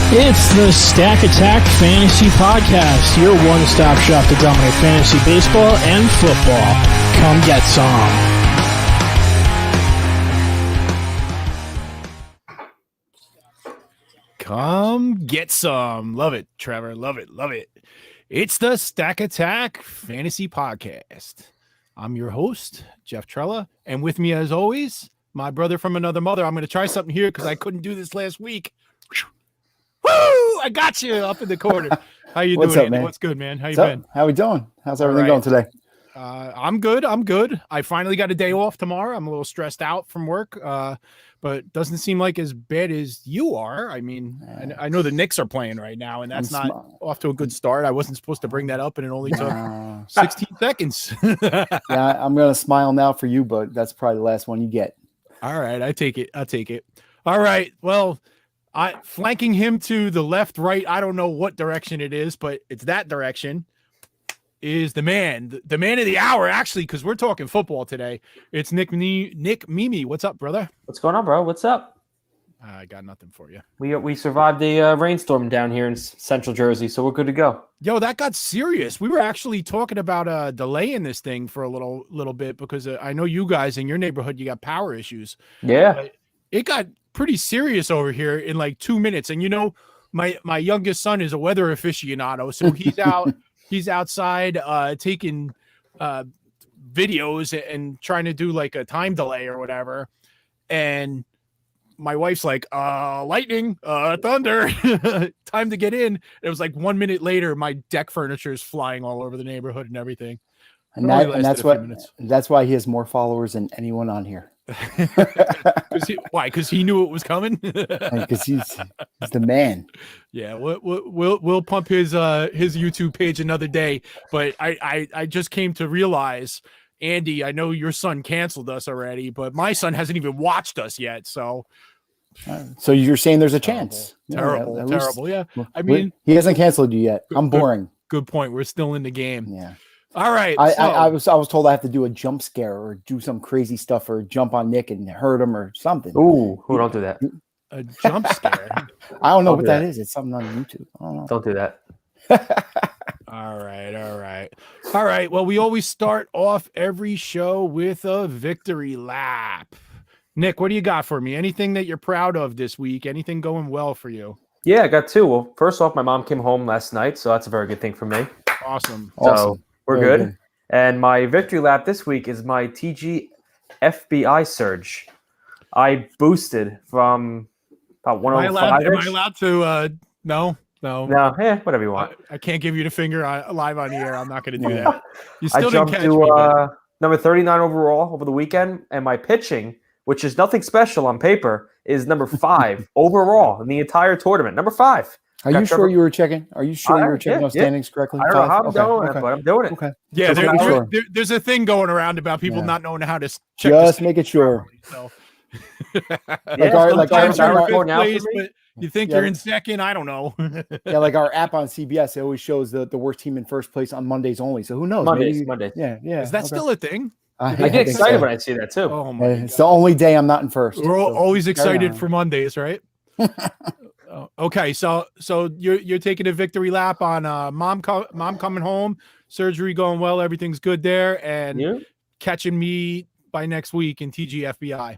It's the Stack Attack Fantasy Podcast, your one-stop shop to dominate fantasy baseball and football. Come get some. Come get some. Love it, Trevor. Love it. Love it. It's the Stack Attack Fantasy Podcast. I'm your host, Jeff Trella, and with me, as always, my brother from another mother. I'm going to try something here because I couldn't do this last week. Woo! I got you up in the corner. How you doing, up, man? What's good, man? How you What's been? up? How we doing? How's everything going today? I'm good. I finally got a day off tomorrow. I'm a little stressed out from work, but doesn't seem like as bad as you are. I mean, I know the Knicks are playing right now, and that's not off to a good start. I wasn't supposed to bring that up, and it only took 16 seconds. Yeah, I'm going to smile now for you, but that's probably the last one you get. All right, I'll take it. All right, well, flanking him to the left, right, I don't know what direction it is, but it's that direction, is the man of the hour, actually, because we're talking football today. It's Nick Mimi. What's up, brother? What's going on, bro? What's up? I got nothing for you. We survived a rainstorm down here in central Jersey, so we're good to go. Yo, that got serious. We were actually talking about delaying this thing for a little bit because I know you guys in your neighborhood, you got power issues. Yeah. But it got pretty serious over here in like 2 minutes. And you know, my youngest son is a weather aficionado, so he's out. He's outside taking videos and trying to do like a time delay or whatever. And my wife's like, lightning, thunder, time to get in. It was like 1 minute later, my deck furniture is flying all over the neighborhood and everything. And that's why he has more followers than anyone on here. Why? Because he knew it was coming. Because he's the man. Yeah, we'll pump his YouTube page another day. But I just came to realize, Andy, I know your son canceled us already, but my son hasn't even watched us yet. So you're saying there's a chance? Terrible. Yeah, I mean, he hasn't canceled you yet. I'm boring. Good point. We're still in the game. Yeah. All right. I was told I have to do a jump scare or do some crazy stuff or jump on Nick and hurt him or something. Ooh, don't do that. A jump scare. I don't know what that is. It's something on YouTube. I don't know. Don't do that. All right. Well, we always start off every show with a victory lap. Nick, what do you got for me? Anything that you're proud of this week? Anything going well for you? Yeah, I got two. Well, first off, my mom came home last night, so that's a very good thing for me. Awesome. So we're good. And my victory lap this week is my TG FBI surge. I boosted from about 105. Am I allowed to? No. No, whatever you want. I can't give you the finger live on the air. I'm not going to do that. You still I didn't jumped catch to me. number 39 overall over the weekend, and my pitching, which is nothing special on paper, is number 5 overall in the entire tournament. Number 5. Are you sure you were checking? Are you sure you were checking those standings correctly? I don't know how I'm doing it, but I'm doing it. Okay. Yeah, there's a thing going around about people not knowing how to check. Just make it sure. So. Sometimes you're in fifth place, but you think you're in second. I don't know. Yeah, like our app on CBS, it always shows the worst team in first place on Mondays only. So who knows? Mondays. Yeah. Is that still a thing? I get excited when I see that too. Oh my It's the only day I'm not in first. We're always excited for Mondays, right? Okay, so you're taking a victory lap on mom coming home, surgery going well, everything's good there, and catching me by next week in TGFBI.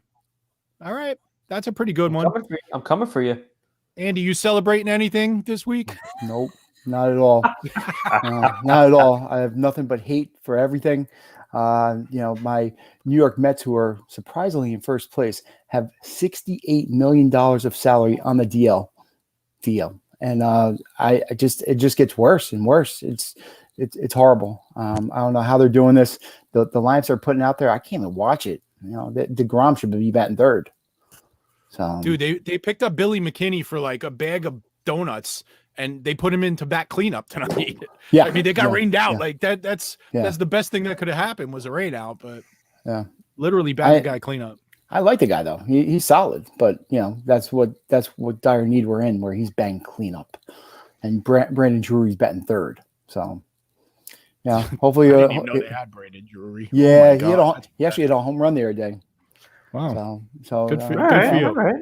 All right, that's a pretty good one. I'm coming for you. Andy, you celebrating anything this week? Nope, not at all. Not at all. I have nothing but hate for everything. My New York Mets, who are surprisingly in first place, have $68 million of salary on the deal, and it just gets worse and worse. It's horrible. I don't know how they're doing this. The lineups they're putting out there, I can't even watch it. DeGrom should be batting third. So, dude, they picked up Billy McKinney for like a bag of donuts, and they put him into back cleanup tonight. Yeah, I mean, they got rained out. Like that's the best thing that could have happened was a rain out, but literally bad guy cleanup. I like the guy though. He's solid, but that's what dire need we're in, where he's batting cleanup, and Brandon Drury's batting third. So hopefully. I didn't even know they had Brandon Drury. Yeah, he actually hit a home run the other day. Wow. So Good for you. All right.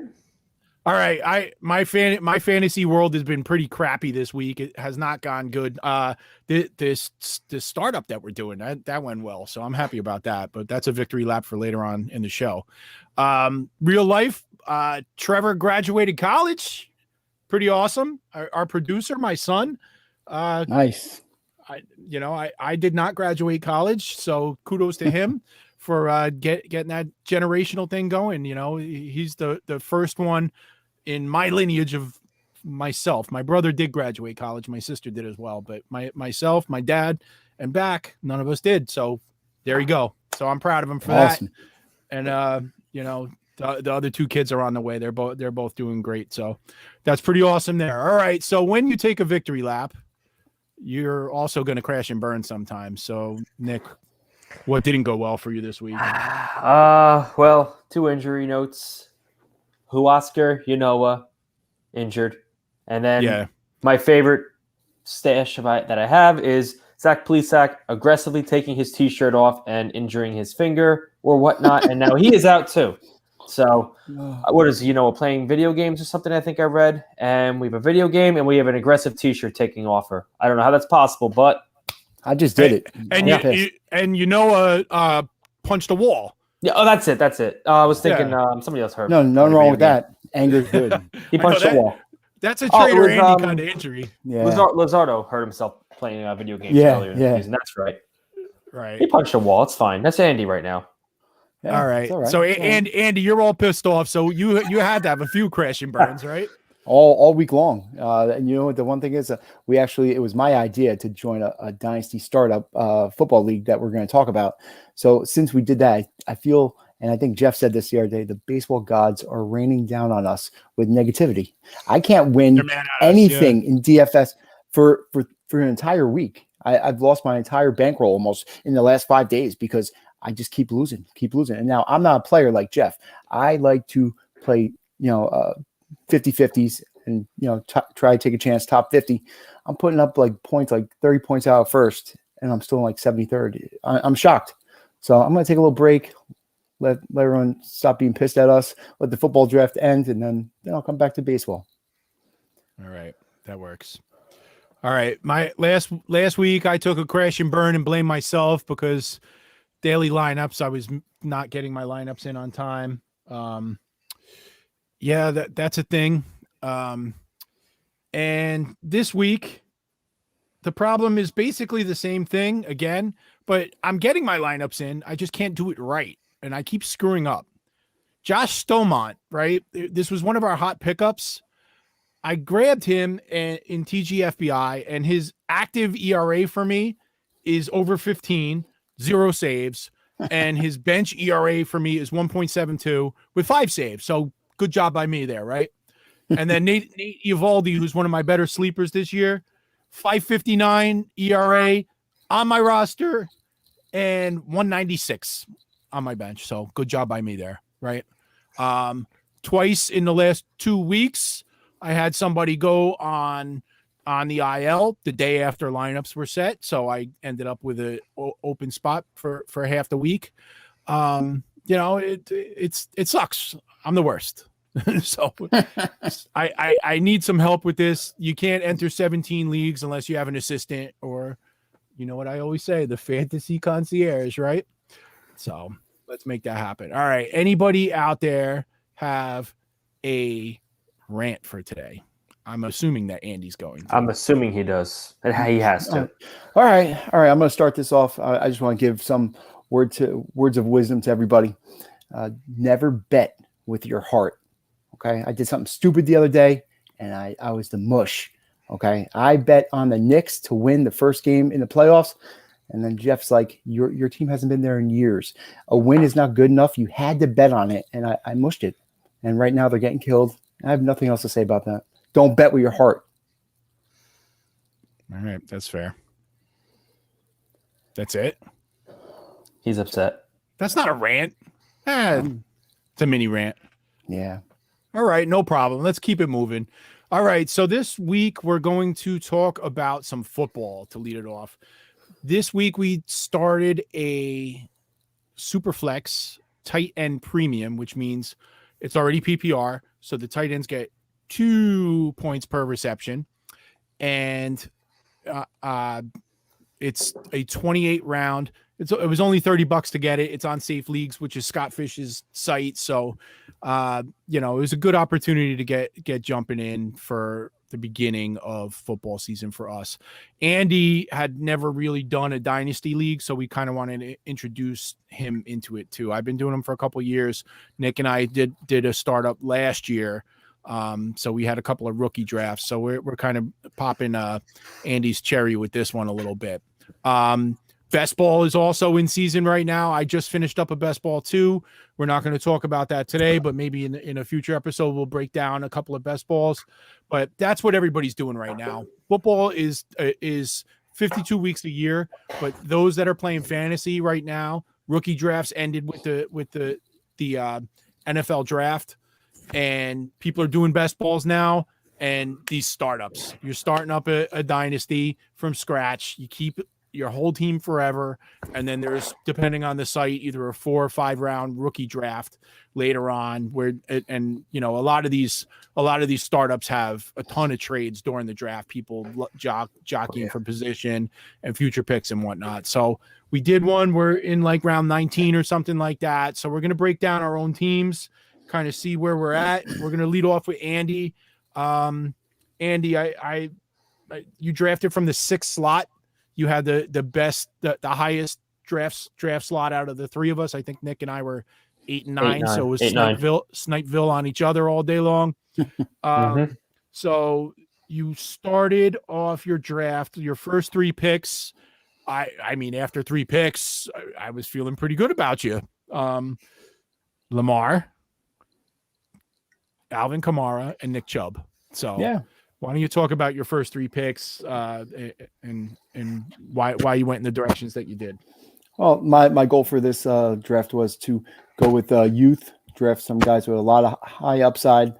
All right, my fantasy world has been pretty crappy this week. It has not gone good. This startup that we're doing that went well, so I'm happy about that. But that's a victory lap for later on in the show. Real life, Trevor graduated college, pretty awesome. Our producer, my son, nice. I did not graduate college, so kudos to him for getting that generational thing going. He's the first one in my lineage of myself. My brother did graduate college. My sister did as well, but myself, my dad, and back, none of us did. So there you go. So I'm proud of him for Awesome. that. And the other two kids are on the way. They're both doing great. So that's pretty awesome there. All right. So when you take a victory lap, you're also going to crash and burn sometimes. So Nick, what didn't go well for you this week? Well, 2 injury notes. Huascar Yanoa injured. And then my favorite stash that I have is Zach Plesac aggressively taking his T-shirt off and injuring his finger or whatnot. And now he is out too. So what is playing video games or something, I think I read. And we have a video game and we have an aggressive T-shirt taking off her. I don't know how that's possible, but I just did it. And punched a wall. Yeah, that's it. I was thinking somebody else hurt. Nothing wrong with that. Anger's good. He punched the wall. That's a Trader Andy kind of injury. Yeah. Luzardo hurt himself playing video games earlier in the season. That's right. Right. He punched a wall. It's fine. That's Andy right now. Yeah, all right. So Andy, you're all pissed off. So you had to have a few crash and burns, right? All week long. And you know what the one thing is? It was my idea to join a Dynasty startup football league that we're going to talk about. So since we did that, I feel, and I think Jeff said this the other day, the baseball gods are raining down on us with negativity. I can't win anything in DFS for an entire week. I've lost my entire bankroll almost in the last 5 days because I just keep losing. And now I'm not a player like Jeff. I like to play, 50-50s and, try to take a chance, top 50. I'm putting up points, 30 points out of first, and I'm still in 73rd. I'm shocked. So I'm going to take a little break, let everyone stop being pissed at us, let the football draft end, and then I'll come back to baseball. All right. That works. All right. My last week, I took a crash and burn and blamed myself because daily lineups, I was not getting my lineups in on time. That's a thing. And this week, the problem is basically the same thing again, but I'm getting my lineups in. I just can't do it right. And I keep screwing up. Josh Stomont, right? This was one of our hot pickups. I grabbed him in TGFBI, and his active ERA for me is over 15, 0 saves. And his bench ERA for me is 1.72 with 5 saves. So good job by me there, right? And then Nate Eovaldi, who's one of my better sleepers this year, 5.59 ERA on my roster and 196 on my bench. So good job by me there, right? Twice in the last 2 weeks, I had somebody go on the IL the day after lineups were set. So I ended up with an open spot for half the week. It sucks. I'm the worst. So I need some help with this. You can't enter 17 leagues unless you have an assistant or, you know what I always say, the fantasy concierge, right? So let's make that happen. All right. Anybody out there have a rant for today? I'm assuming that Andy's going to. I'm assuming he does. And he has to. All right. I'm going to start this off. I just want to give some words of wisdom to everybody. Never bet with your heart. Okay. I did something stupid the other day and I was the mush. Okay. I bet on the Knicks to win the first game in the playoffs. And then Jeff's like, your team hasn't been there in years. A win is not good enough. You had to bet on it. And I mushed it. And right now they're getting killed. I have nothing else to say about that. Don't bet with your heart. All right. That's fair. That's it. He's upset. That's not a rant. It's a mini rant. Yeah. All right. No problem. Let's keep it moving. All right. So this week we're going to talk about some football to lead it off. This week we started a superflex tight end premium, which means it's already PPR. So the tight ends get 2 points per reception. And it's a 28 round. It was only $30 to get it. It's on Safe Leagues, which is Scott Fish's site. So, it was a good opportunity to get jumping in for the beginning of football season for us. Andy had never really done a Dynasty league, so we kind of wanted to introduce him into it too. I've been doing them for a couple of years. Nick and I did a startup last year. So we had a couple of rookie drafts. So we're kind of popping Andy's cherry with this one a little bit. Best ball is also in season right now. I just finished up a best ball too. We're not going to talk about that today, but maybe in a future episode, we'll break down a couple of best balls. But that's what everybody's doing right now. Football is 52 weeks a year, but those that are playing fantasy right now, rookie drafts ended with the NFL draft, and people are doing best balls now. And these startups, you're starting up a dynasty from scratch. You keep your whole team forever, and then there's, depending on the site, either a 4 or 5 round rookie draft later on, where a lot of these startups have a ton of trades during the draft, people jockeying for position and future picks and whatnot. So we did one, we're in like round 19 or something like that. So we're going to break down our own teams, kind of see where we're at. We're going to lead off with Andy. Andy, you drafted from the 6th slot. You had the best, the highest draft slot out of the 3 of us. I think Nick and I were 8 and 9. So it was Snipeville on each other all day long. So you started off your draft, your first 3 picks. I mean, after 3 picks, I was feeling pretty good about you. Lamar, Alvin Kamara, and Nick Chubb. So yeah. Why don't you talk about your first 3 picks and why you went in the directions that you did? Well, my goal for this draft was to go with youth, draft some guys with a lot of high upside,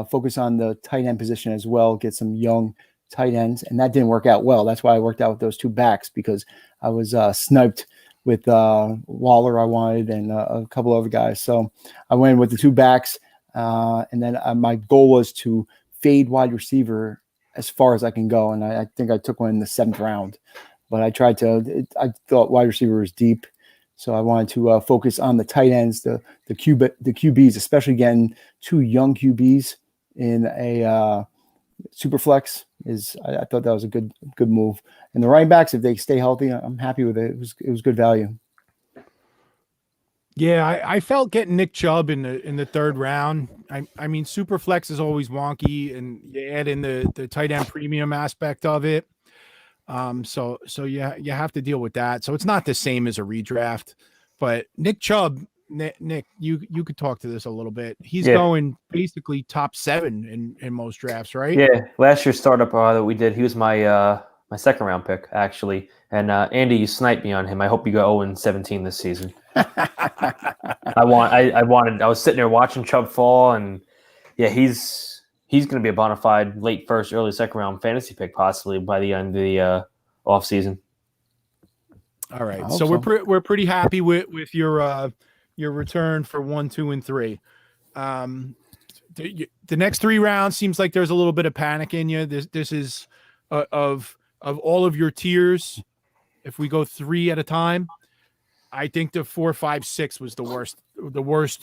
focus on the tight end position as well, get some young tight ends. And that didn't work out well. That's why I worked out with those 2 backs, because I was sniped with Waller I wanted and a couple other guys. So I went with the 2 backs. And then my goal was to fade wide receiver as far as I can go. And I think I took one in the 7th round, but I thought wide receiver was deep. So I wanted to focus on the tight ends, the QBs, especially getting 2 young QBs in a superflex I thought that was a good move. And the running backs, if they stay healthy, I'm happy with it. It was good value. Yeah, I felt getting Nick Chubb in the 3rd round. I mean, Superflex is always wonky, and you add in the tight end premium aspect of it. So you have to deal with that. So it's not the same as a redraft, but Nick Chubb, Nick, you could talk to this a little bit. He's going basically top 7 in most drafts, right? Yeah, last year's startup that we did, he was my 2nd round pick actually. And Andy, you sniped me on him. I hope you go 0-17 this season. I was sitting there watching Chubb fall, and yeah, he's going to be a bona fide late 1st, early 2nd round fantasy pick possibly by the end of the off season. All right, so we're pretty happy with your return for 1, 2, and 3. The next 3 rounds seems like there's a little bit of panic in you. This is of all of your tiers. If we go 3 at a time, I think the 4, 5, 6 was the worst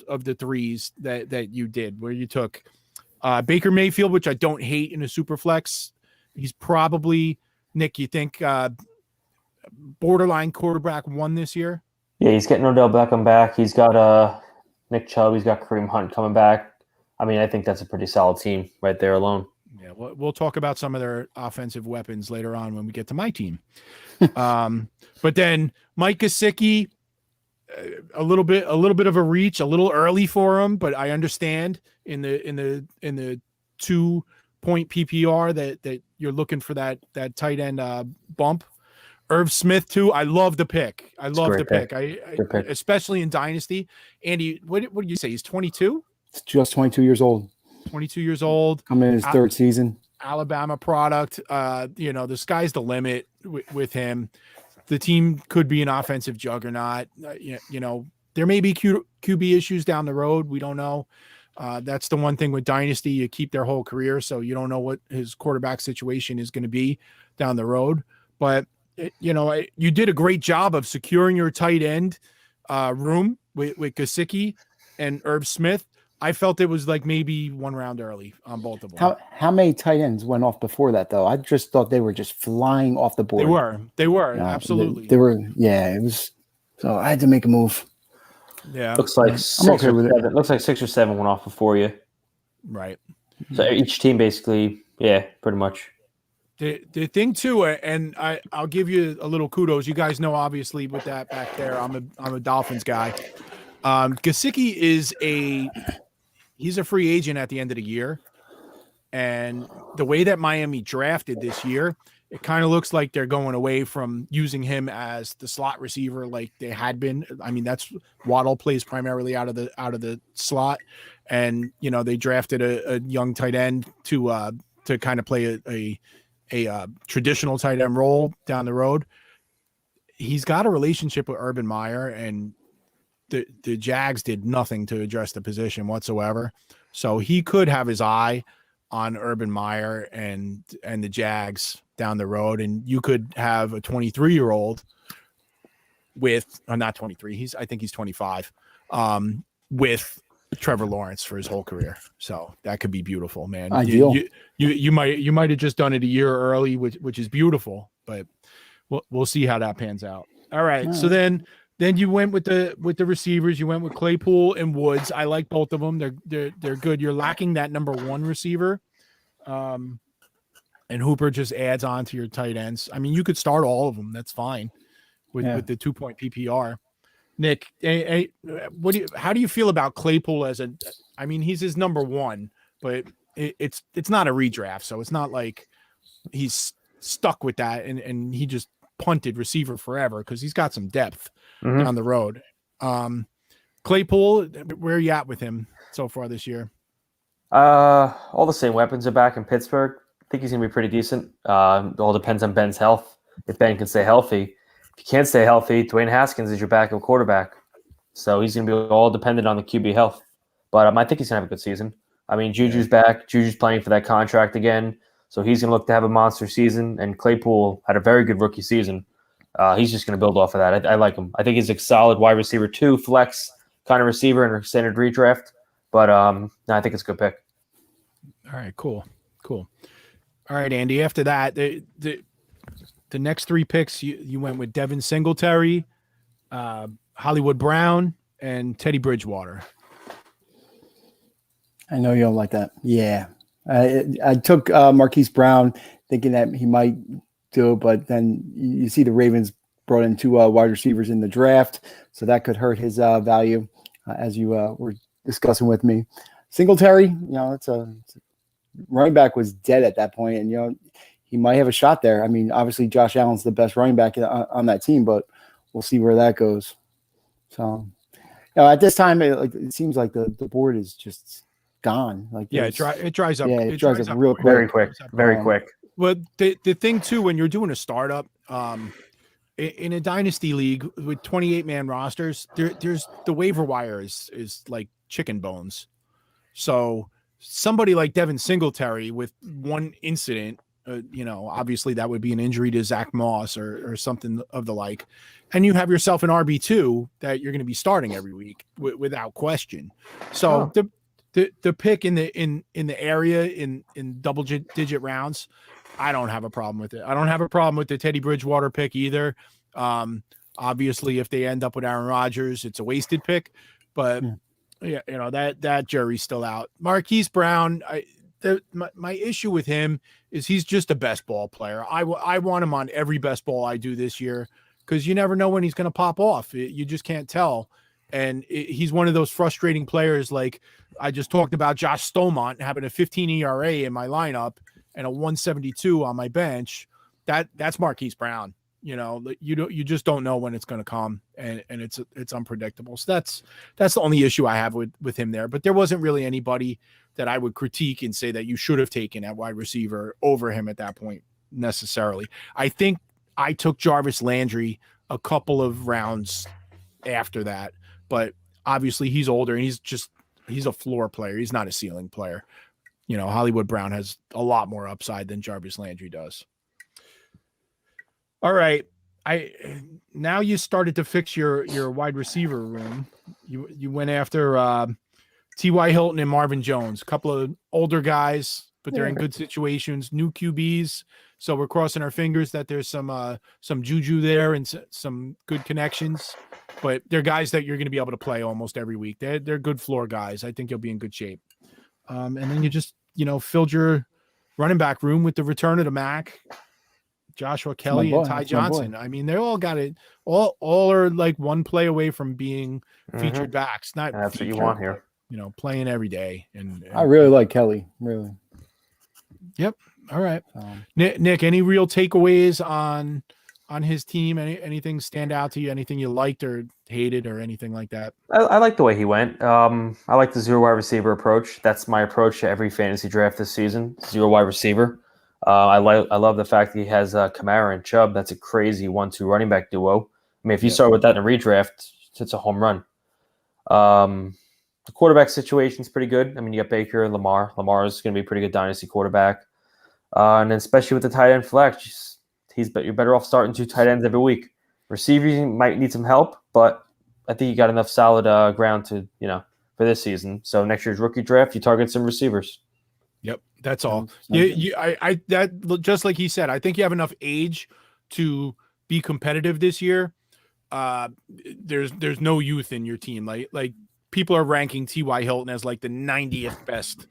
of the 3s that you did, where you took Baker Mayfield, which I don't hate in a super flex. He's probably, Nick, you think borderline quarterback 1 this year? Yeah, he's getting Odell Beckham back. He's got Nick Chubb. He's got Kareem Hunt coming back. I mean, I think that's a pretty solid team right there alone. Yeah, we'll talk about some of their offensive weapons later on when we get to my team. But then Mike Gesicki, a little bit of a reach, a little early for him, but I understand in the 2-point PPR that you're looking for that tight end bump. Irv Smith too. I love the pick. I especially in Dynasty. Andy, what did you say? He's 22. It's just 22 years old. 22 years old. Coming in his 3rd season. Alabama product. The sky's the limit with him. The team could be an offensive juggernaut. there may be QB issues down the road. We don't know. That's the one thing with Dynasty. You keep their whole career, so you don't know what his quarterback situation is going to be down the road. But, you did a great job of securing your tight end room with Gesicki and Herb Smith. I felt it was like maybe one round early on both of them. How many tight ends went off before that, though? I just thought they were just flying off the board. They were absolutely. They were. Yeah, it was. So I had to make a move. Yeah, looks like six or seven went off before you. Right. So each team basically, pretty much. The thing too, and I'll give you a little kudos. You guys know, obviously, with that back there, I'm a Dolphins guy. Gesicki he's a free agent at the end of the year, and the way that Miami drafted this year, it kind of looks like they're going away from using him as the slot receiver like they had been. I mean, that's Waddle plays primarily out of the slot, and they drafted a young tight end to kind of play a traditional tight end role down the road. He's got a relationship with Urban Meyer, and the Jags did nothing to address the position whatsoever. So he could have his eye on Urban Meyer and the Jags down the road. And you could have a 23-year-old with, not 23. I think he's 25, with Trevor Lawrence for his whole career. So that could be beautiful, man. Ideal. You might have just done it a year early, which is beautiful, but we'll see how that pans out. All right. So then you went with the receivers. You went with Claypool and Woods. I like both of them. They're good. You're lacking that number one receiver, and Hooper just adds on to your tight ends. I mean, you could start all of them. That's fine with the 2-point PPR. Nick, how do you feel about Claypool I mean, he's his number one, but it's not a redraft, so it's not like he's stuck with that and he just punted receiver forever because he's got some depth down the road. Claypool, where are you at with him so far this year? All the same weapons are back in Pittsburgh. I think he's going to be pretty decent. All depends on Ben's health. If Ben can stay healthy. If you can't stay healthy, Dwayne Haskins is your backup quarterback. So he's going to be all dependent on the QB health. But I think he's going to have a good season. I mean, Juju's back. Juju's playing for that contract again. So he's going to look to have a monster season. And Claypool had a very good rookie season. He's just going to build off of that. I like him. I think he's a solid wide receiver 2, flex kind of receiver in a standard redraft. But I think it's a good pick. All right, cool. All right, Andy. After that, the next 3 picks, you went with Devin Singletary, Hollywood Brown, and Teddy Bridgewater. I know you don't like that. Yeah. I took Marquise Brown thinking that he might do, but then you see the Ravens brought in 2 wide receivers in the draft, so that could hurt his value, as you were discussing with me. Singletary, it's a running back was dead at that point, and he might have a shot there. I mean, obviously Josh Allen's the best running back on that team, but we'll see where that goes. So, at this time, it seems like the board is just gone. Like, it dries up. Yeah, it dries up real quick. Very quick. Well, the thing too, when you're doing a startup, in a dynasty league with 28-man rosters, there's the waiver wire is like chicken bones. So somebody like Devin Singletary with one incident, obviously that would be an injury to Zach Moss or something of the like, and you have yourself an RB2 that you're going to be starting every week without question. So the pick in the area in double digit rounds, I don't have a problem with it. I don't have a problem with the Teddy Bridgewater pick either. Obviously, if they end up with Aaron Rodgers, it's a wasted pick. But that jury's still out. Marquise Brown, my issue with him is he's just a best ball player. I want him on every best ball I do this year because you never know when he's going to pop off. You just can't tell. And he's one of those frustrating players. Like I just talked about Josh Stolmont having a 15 ERA in my lineup and a 172 on my bench. That's Marquise Brown. You just don't know when it's going to come, and it's unpredictable. So that's the only issue I have with him there. But there wasn't really anybody that I would critique and say that you should have taken at wide receiver over him at that point necessarily. I think I took Jarvis Landry a couple of rounds after that, but obviously he's older and he's a floor player. He's not a ceiling player. Hollywood Brown has a lot more upside than Jarvis Landry does. All right. Now you started to fix your wide receiver room. You went after T.Y. Hilton and Marvin Jones, a couple of older guys, but they're in good situations, new QBs. So we're crossing our fingers that there's some juju there and some good connections, but they're guys that you're going to be able to play almost every week. They're good floor guys. I think you'll be in good shape. And then you just, filled your running back room with the return of the Mac, Joshua Kelly and Ty Johnson. I mean, they all got it. All are like one play away from being featured backs. Not that's featured, what you want here. Playing every day. And I really like Kelly. Really. Yep. All right. Nick, any real takeaways on his team? Anything stand out to you? Anything you liked or hated or anything like that? I like the way he went. I like the 0 wide receiver approach. That's my approach to every fantasy draft this season. 0 wide receiver. I love the fact that he has Kamara and Chubb. That's a crazy 1-2 running back duo. I mean, if you start with that in a redraft, it's a home run. The quarterback situation is pretty good. I mean, you got Baker and Lamar. Lamar is going to be a pretty good dynasty quarterback. And then especially with the tight end flex, you're better off starting 2 tight ends every week. Receiving might need some help, but I think you got enough solid ground to, for this season. So next year's rookie draft, you target some receivers. Yep, that's all. That just like he said, I think you have enough age to be competitive this year. There's no youth in your team. Like people are ranking T.Y. Hilton as like the 90th best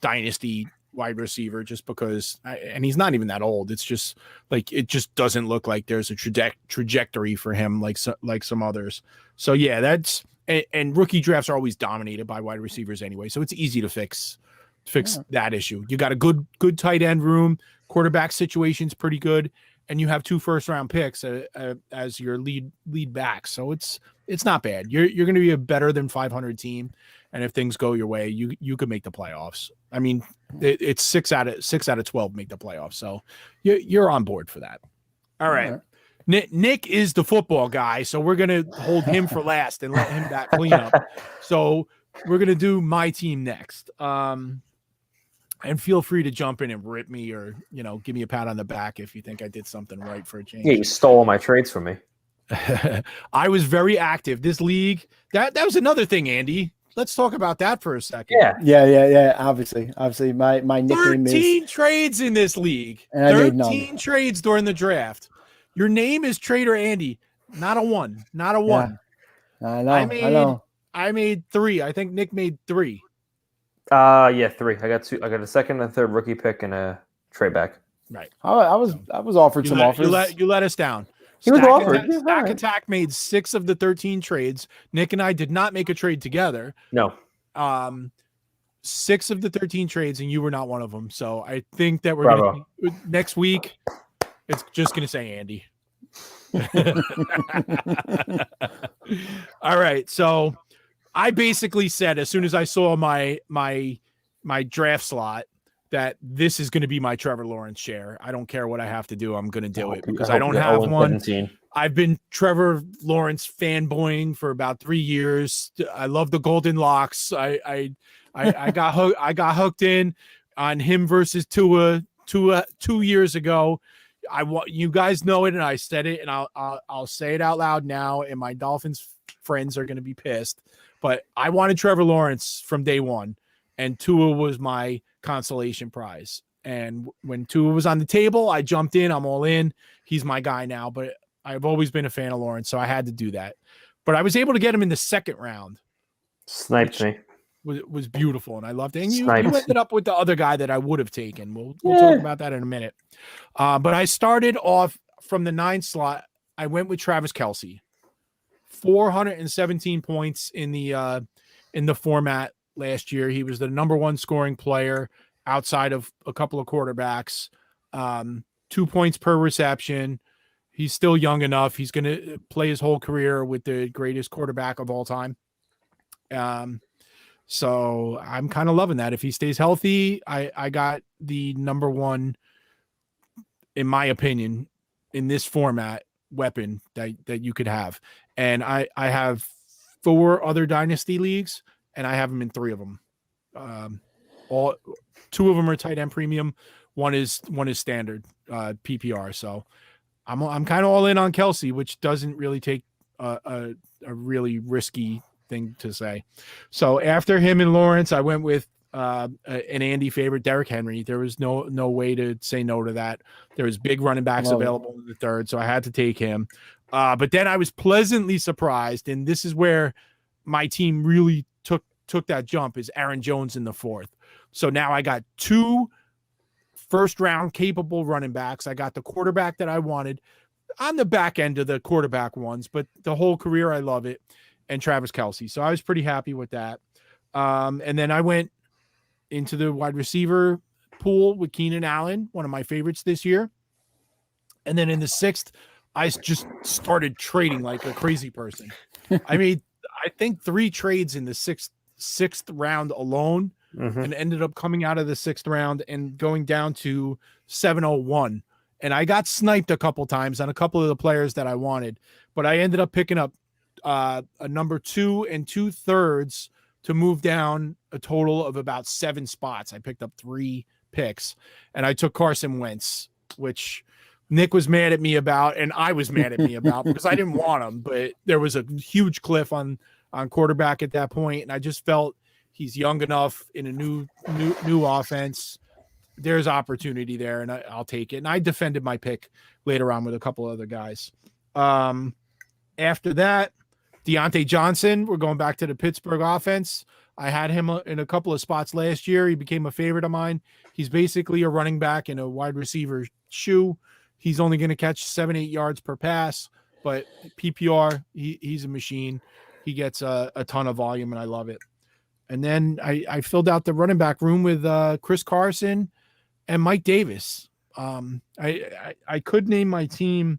dynasty wide receiver just because, and he's not even that old. It's just like, it just doesn't look like there's a trajectory for him like some others. So yeah, that's, and rookie drafts are always dominated by wide receivers anyway. So it's easy to fix that issue. You got a good tight end room, quarterback situation's pretty good, and you have 2 first-round picks as your lead back. So it's not bad. You're going to be a better than 500 team, and if things go your way, you could make the playoffs. I mean, it's 6 out of 12 make the playoffs. So you're on board for that. All right. Nick is the football guy, so we're going to hold him for last and let him back clean up. So we're going to do my team next. And feel free to jump in and rip me or, give me a pat on the back if you think I did something right for a change. Yeah, you stole all my trades from me. I was very active. This league, that was another thing, Andy. Let's talk about that for a second. Yeah. Obviously, my nickname 13 is trades in this league. And 13 trades during the draft. Your name is Trader Andy. Not a one. Not a one. I know. I made 3. I think Nick made 3. 3. I got 2. I got a second and third rookie pick and a trade back. Right. I was offered some offers. You let us down. He was offered. Stack Attack made 6 of the 13 trades. Nick and I did not make a trade together. No. 6 of the 13 trades, and you were not one of them. So I think that we're going to next week. It's just going to say Andy. All right. So I basically said as soon as I saw my draft slot that this is going to be my Trevor Lawrence share. I don't care what I have to do. I'm going to do it because I don't have one. 17. I've been Trevor Lawrence fanboying for about 3 years. I love the golden locks. I got hooked in on him versus Tua 2 years ago. You guys know it, and I said it, and I'll say it out loud now, and my Dolphins friends are going to be pissed. But I wanted Trevor Lawrence from day one, and Tua was my consolation prize. And when Tua was on the table, I jumped in. I'm all in. He's my guy now, but I've always been a fan of Lawrence, so I had to do that. But I was able to get him in the second round. Sniped me. Was beautiful, and I loved it. And you ended up with the other guy that I would have taken. We'll talk about that in a minute. But I started off from the 9th slot. I went with Travis Kelce. 417 points in the format last year. He was the number 1 scoring player outside of a couple of quarterbacks. 2 points per reception. He's still young enough. He's going to play his whole career with the greatest quarterback of all time. So I'm kind of loving that. If he stays healthy, I got the number 1, in my opinion, in this format weapon that you could have. And I have 4 other Dynasty leagues, and I have him in 3 of them. All 2 of them are tight end premium. One is standard PPR. So I'm kind of all in on Kelsey, which doesn't really take a really risky thing to say. So after him and Lawrence, I went with an Andy favorite, Derrick Henry. There was no way to say no to that. There was big running backs available in the 3rd, so I had to take him. But then I was pleasantly surprised, and this is where my team really took that jump, is Aaron Jones in the 4th. So now I got 2 first-round capable running backs. I got the quarterback that I wanted on the back end of the quarterback ones, but the whole career I love it, and Travis Kelce. So I was pretty happy with that. And then I went into the wide receiver pool with Keenan Allen, one of my favorites this year. And then in the 6th, I just started trading like a crazy person. I made, I think, 3 trades in the sixth round alone, and ended up coming out of the 6th round and going down to 701. And I got sniped a couple times on a couple of the players that I wanted, but I ended up picking up a number 2 and 2/3 to move down a total of about 7 spots. I picked up 3 picks, and I took Carson Wentz, which Nick was mad at me about, and I was mad at me about because I didn't want him, but there was a huge cliff on quarterback at that point, and I just felt he's young enough in a new offense. There's opportunity there, and I'll take it. And I defended my pick later on with a couple other guys. After that, Deontay Johnson, we're going back to the Pittsburgh offense. I had him in a couple of spots last year. He became a favorite of mine. He's basically a running back in a wide receiver shoe. He's only going to catch 7-8 yards per pass, but PPR, he's a machine. He gets a ton of volume, and I love it. And then I filled out the running back room with Chris Carson and Mike Davis. I could name my team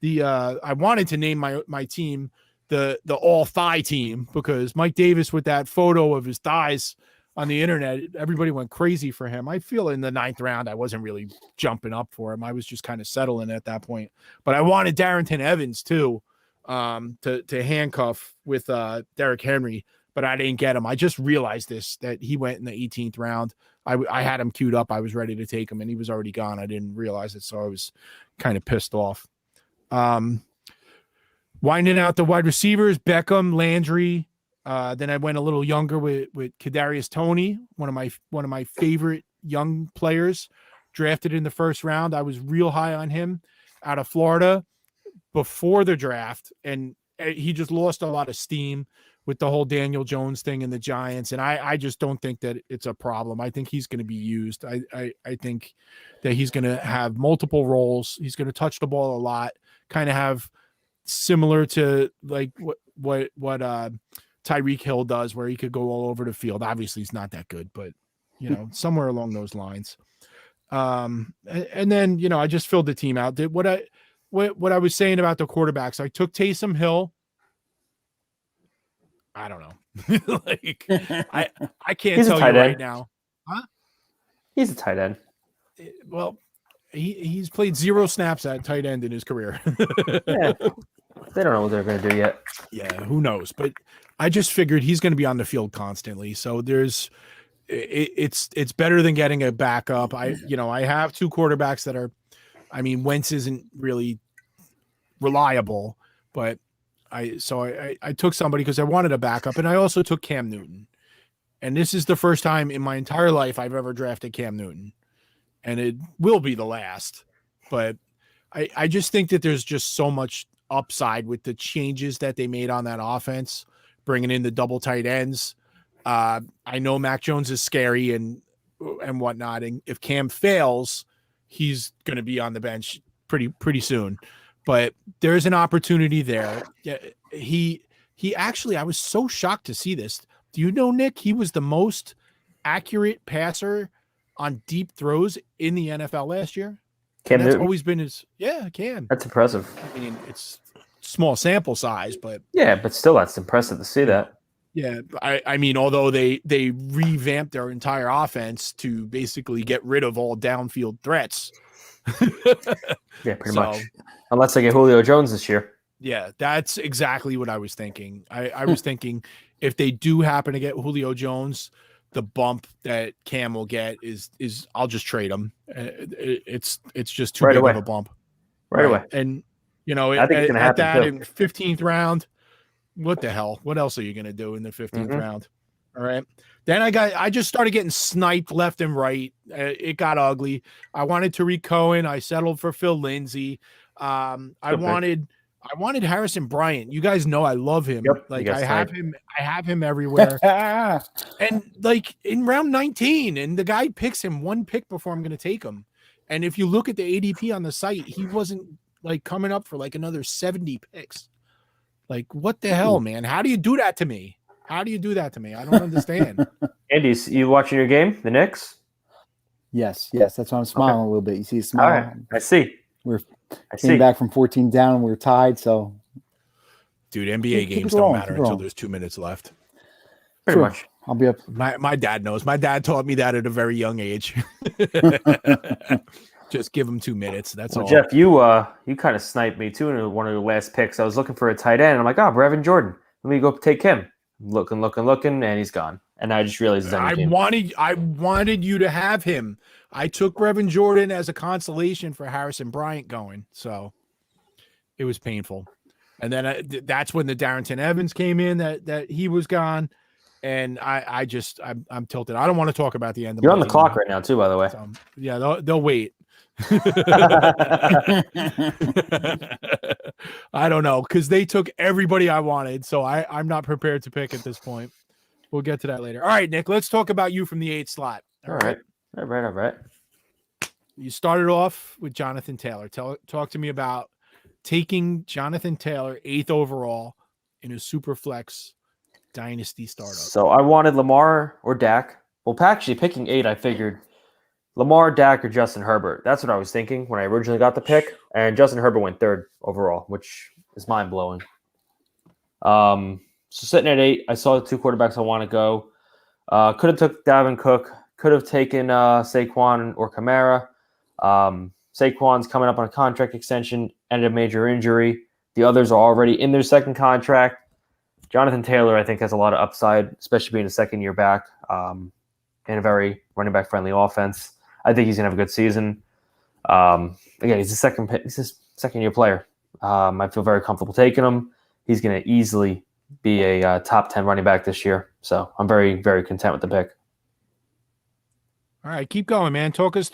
I wanted to name my team the all thigh team, because Mike Davis, with that photo of his thighs on the internet, everybody went crazy for him. I feel in the 9th round, I wasn't really jumping up for him. I was just kind of settling at that point, but I wanted Darrington Evans too, to handcuff with Derrick Henry, but I didn't get him. I just realized that he went in the 18th round. I had him queued up. I was ready to take him, and he was already gone. I didn't realize it, so I was kind of pissed off. Winding out the wide receivers, Beckham, Landry. Then I went a little younger with Kadarius Toney, one of my favorite young players, drafted in the 1st round. I was real high on him out of Florida before the draft, and he just lost a lot of steam with the whole Daniel Jones thing and the Giants. And I just don't think that it's a problem. I think he's going to be used. I think that he's going to have multiple roles. He's going to touch the ball a lot, kind of have similar to like what Tyreek Hill does, where he could go all over the field. Obviously he's not that good, but somewhere along those lines. And then, I just filled the team out. What I was saying about the quarterbacks, I took Taysom Hill. I don't know. Like I can't tell you right now. Huh? He's a tight end. Well, he's played 0 snaps at tight end in his career. Yeah. They don't know what they're going to do yet. Yeah, who knows? But I just figured he's going to be on the field constantly. So it's better than getting a backup. I have 2 quarterbacks that are, Wentz isn't really reliable, but I took somebody because I wanted a backup, and I also took Cam Newton. And this is the first time in my entire life I've ever drafted Cam Newton, and it will be the last. But I just think that there's just so much upside with the changes that they made on that offense, bringing in the double tight ends. I know Mac Jones is scary and whatnot, and if Cam fails, he's going to be on the bench pretty soon. But there's an opportunity there. Yeah, he actually, I was so shocked to see this. Do you know, Nick, he was the most accurate passer on deep throws in the NFL last year? Cam That's Newton. Always been Cam. That's impressive. It's small sample size, but yeah, but still, that's impressive to see that. Yeah, although they revamped their entire offense to basically get rid of all downfield threats. Yeah, pretty much. Unless they get Julio Jones this year. Yeah, that's exactly what I was thinking. I was thinking if they do happen to get Julio Jones, the bump that Cam will get is I'll just trade him. It's just too Right big away. of a bump. Right away. And I think it's going to at happen that too. in 15th round, what the hell? What else are you going to do in the 15th round? All right. Then I just started getting sniped left and right. It got ugly. I wanted Tariq Cohen. I settled for Phil Lindsay. I wanted Harrison Bryant. You guys know I love him. Yep, Like I have him everywhere. And like in round 19, and the guy picks him one pick before I'm going to take him. And if you look at the ADP on the site, he wasn't like coming up for like another 70 picks. Like what the hell, man? How do you do that to me? How do you do that to me? I don't understand. Andy, you watching your game, the Knicks? Yes. That's why I'm smiling a little bit. You see a smile? All right. I see. I came back from 14 down. We were tied, so. Dude, NBA games don't matter until there's 2 minutes left. Pretty much. I'll be up. My dad knows. My dad taught me that at a very young age. Just give him 2 minutes. That's all. Jeff, you kind of sniped me too in one of your last picks. I was looking for a tight end. I'm like, Brevin Jordan. Let me go take him. Looking, and he's gone. And I just realized he's on your team. I wanted you to have him. I took Brevin Jordan as a consolation for Harrison Bryant going. So it was painful. And then that's when the Darrington Evans came in that he was gone. And I'm tilted. I don't want to talk about the end of You're on the clock right now too, by the way. So, yeah, they'll wait. I don't know because they took everybody I wanted, so I'm not prepared to pick at this point. We'll get to that later. All right, Nick, let's talk about you from the 8th slot. All right. You started off with Jonathan Taylor. Talk to me about taking Jonathan Taylor 8th overall in a superflex dynasty startup. So I wanted Lamar or Dak. Well, actually picking 8, I figured Lamar, Dak, or Justin Herbert. That's what I was thinking when I originally got the pick. And Justin Herbert went 3rd overall, which is mind-blowing. So sitting at 8, I saw the 2 quarterbacks I want to go. Could have took Dalvin Cook. Could have taken Saquon or Kamara. Saquon's coming up on a contract extension, ended a major injury. The others are already in their second contract. Jonathan Taylor, I think, has a lot of upside, especially being a second-year back in a very running back-friendly offense. I think he's going to have a good season. Again, he's a second-year player. I feel very comfortable taking him. He's going to easily be a top 10 running back this year. So I'm very, very content with the pick. All right, keep going, man. Talk us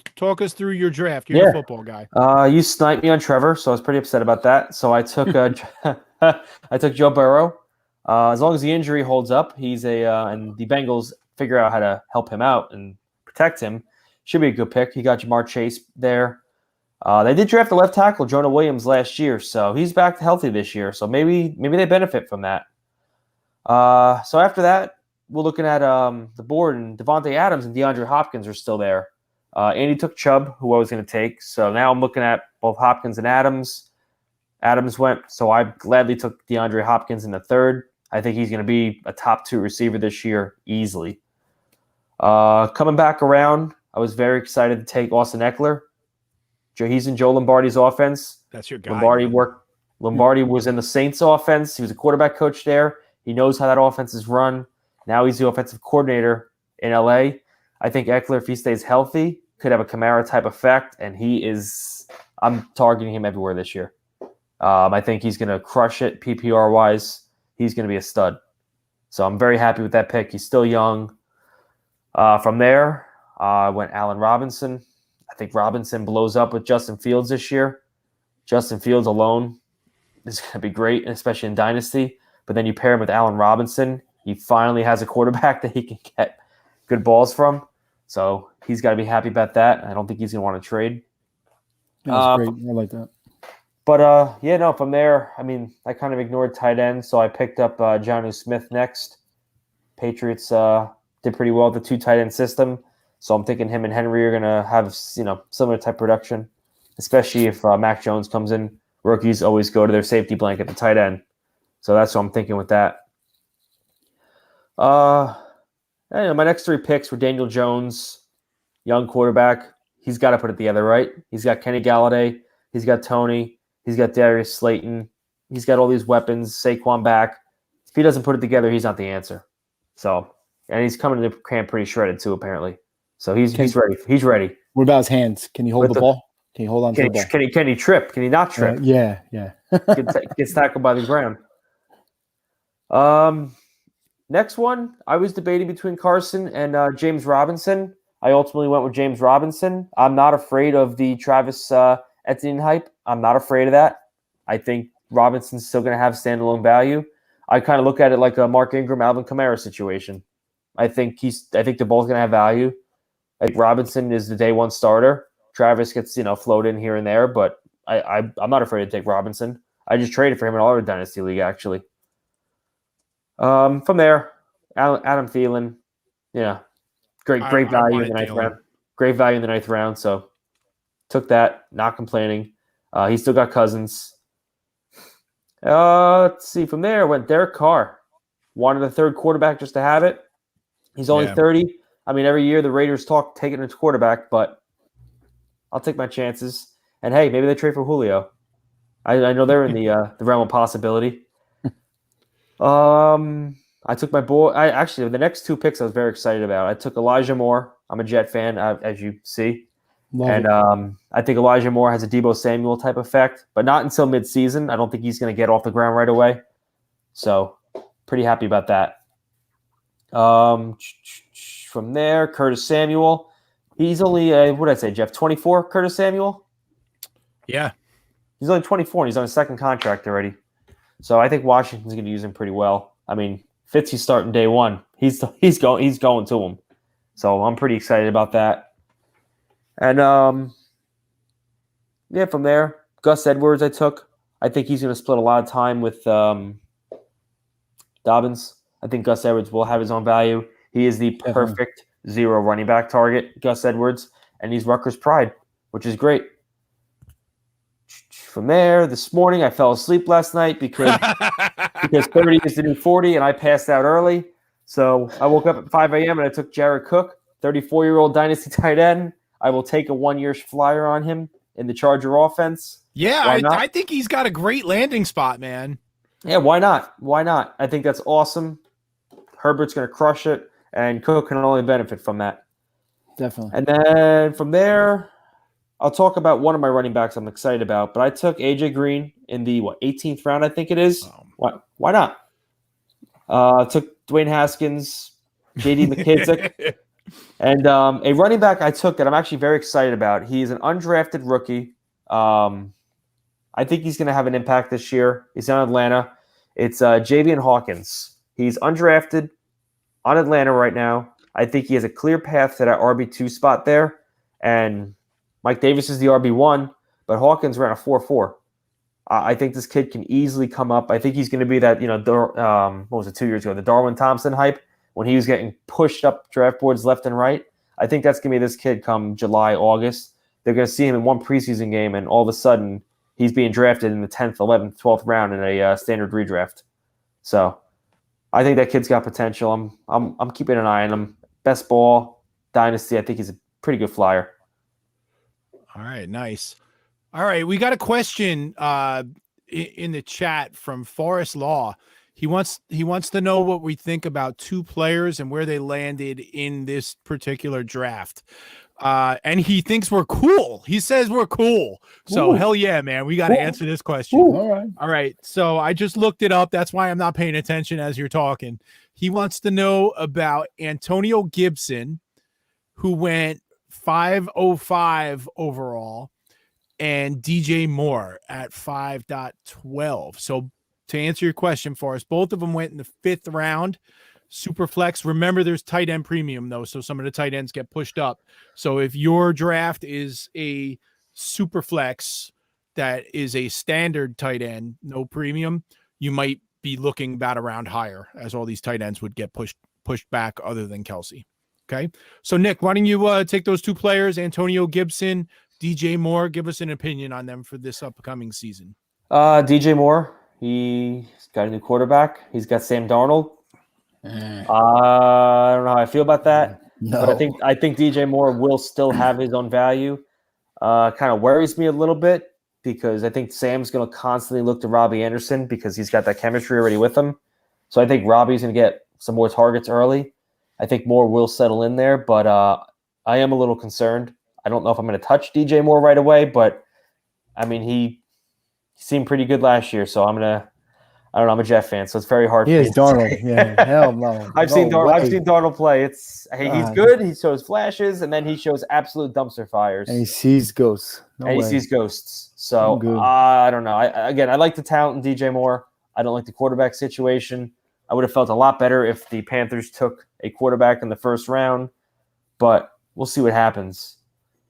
through your draft. You're a football guy. You sniped me on Trevor, so I was pretty upset about that. So I took I took Joe Burrow. As long as the injury holds up, he's and the Bengals figure out how to help him out and protect him. Should be a good pick. He got Jamar Chase there. They did draft a left tackle, Jonah Williams, last year, so he's back healthy this year. So maybe they benefit from that. So after that, we're looking at the board, and Devontae Adams and DeAndre Hopkins are still there. Andy took Chubb, who I was going to take. So now I'm looking at both Hopkins and Adams. Adams went, so I gladly took DeAndre Hopkins in the 3rd. I think he's going to be a top 2 receiver this year easily. Coming back around, I was very excited to take Austin Eckler. He's in Joe Lombardi's offense. That's your guy. Lombardi was in the Saints offense. He was a quarterback coach there. He knows how that offense is run. Now he's the offensive coordinator in LA. I think Eckler, if he stays healthy, could have a Kamara type effect, and I'm targeting him everywhere this year. I think he's going to crush it PPR wise. He's going to be a stud. So I'm very happy with that pick. He's still young. From there, I went Allen Robinson. I think Robinson blows up with Justin Fields this year. Justin Fields alone is going to be great, especially in Dynasty. But then you pair him with Allen Robinson. He finally has a quarterback that he can get good balls from. So he's got to be happy about that. I don't think he's going to want to trade. That's great. I like that. But, from there, I kind of ignored tight end, so I picked up Jonnu Smith next. Patriots did pretty well with the 2 tight end system, so I'm thinking him and Henry are going to have, similar type production, especially if Mac Jones comes in. Rookies always go to their safety blanket, the tight end. So that's what I'm thinking with that. My next 3 picks were Daniel Jones, young quarterback. He's got to put it together, right? He's got Kenny Galladay. He's got Tony. He's got Darius Slayton. He's got all these weapons, Saquon back. If he doesn't put it together, he's not the answer. So, and he's coming to camp pretty shredded too, apparently. So he's ready. He's ready. What about his hands? Can he hold the ball? Can he hold on to the ball? Can he trip? Can he not trip? Yeah. Gets tackled by the ground. Next one, I was debating between Carson and James Robinson. I ultimately went with James Robinson. I'm not afraid of the Travis Etienne hype. I'm not afraid of that. I think Robinson's still going to have standalone value. I kind of look at it like a Mark Ingram, Alvin Kamara situation. I think they're both going to have value. Like Robinson is the day one starter. Travis gets float in here and there, but I'm not afraid to take Robinson. I just traded for him in our Dynasty League actually. From there, Adam Thielen, great value in the ninth round. Great value in the ninth round. So took that, not complaining. He still got Cousins. Let's see. From there, went Derek Carr. Wanted a third quarterback just to have it. He's only 30. I mean, every year the Raiders talk taking his quarterback, but I'll take my chances. And hey, maybe they trade for Julio. I know they're in the realm of possibility. I took my boy. The next two picks I was very excited about. I took Elijah Moore. I'm a Jet fan, as you see. I think Elijah Moore has a Deebo Samuel type effect, but not until midseason. I don't think he's going to get off the ground right away. So pretty happy about that. From there, Curtis Samuel. He's only, what did I say, Jeff? 24, Curtis Samuel? Yeah. He's only 24, and he's on his second contract already. So I think Washington's going to use him pretty well. I mean, Fitzy's starting day one. He's going to him. So I'm pretty excited about that. And from there, Gus Edwards I took. I think he's going to split a lot of time with Dobbins. I think Gus Edwards will have his own value. He is the perfect zero running back target, Gus Edwards, and he's Rutgers' pride, which is great. From there, this morning, I fell asleep last night because 30 is the new 40, and I passed out early. So I woke up at 5 a.m. and I took Jared Cook, 34-year-old Dynasty tight end. I will take a 1-year flyer on him in the Charger offense. Yeah, I think he's got a great landing spot, man. Yeah, why not? Why not? I think that's awesome. Herbert's going to crush it, and Cook can only benefit from that. Definitely. And then from there, I'll talk about one of my running backs I'm excited about, but I took A.J. Green in the 18th round, I think it is. Why not? Took Dwayne Haskins, J.D. McKissick, and a running back I took that I'm actually very excited about. He's an undrafted rookie. I think he's going to have an impact this year. He's in Atlanta. It's Javian Hawkins. He's undrafted on Atlanta right now. I think he has a clear path to that RB2 spot there, and Mike Davis is the RB1, but Hawkins ran a 4.4. I think this kid can easily come up. I think he's going to be that, what was it, 2 years ago, the Darwin Thompson hype when he was getting pushed up draft boards left and right. I think that's going to be this kid come July, August. They're going to see him in one preseason game, and all of a sudden he's being drafted in the 10th, 11th, 12th round in a standard redraft. So I think that kid's got potential. I'm keeping an eye on him. Best ball, Dynasty, I think he's a pretty good flyer. All right, nice. All right, we got a question in the chat from Forrest Law. He wants to know what we think about two players and where they landed in this particular draft. And he thinks we're cool. He says we're cool. So hell yeah, man. We got to answer this question. All right. So I just looked it up. That's why I'm not paying attention as you're talking. He wants to know about Antonio Gibson, who went 505 overall, and DJ Moore at 5.12. So to answer your question for us, both of them went in the 5th round. Superflex. Remember, there's tight end premium, though, so some of the tight ends get pushed up. So if your draft is a Superflex that is a standard tight end, no premium, you might be looking about a round higher, as all these tight ends would get pushed back other than Kelsey. Okay, so Nick, why don't you take those two players, Antonio Gibson, DJ Moore, give us an opinion on them for this upcoming season. DJ Moore, he's got a new quarterback. He's got Sam Darnold. I don't know how I feel about that, but I think DJ Moore will still have his own value. Kind of worries me a little bit. because I think Sam's going to constantly look to Robbie Anderson because he's got that chemistry already with him. So I think Robbie's going to get some more targets early. I think Moore will settle in there, but I am a little concerned. I don't know if I'm going to touch DJ Moore right away, but I mean, he seemed pretty good last year, so I don't know. I'm a Jet fan, so it's very hard. He is Darnold. Yeah, hell no. I've seen Darnold play. He's good. He shows flashes, and then he shows absolute dumpster fires. And he sees ghosts. He sees ghosts. So I don't know. I like the talent in DJ Moore. I don't like the quarterback situation. I would have felt a lot better if the Panthers took a quarterback in the first round, but we'll see what happens.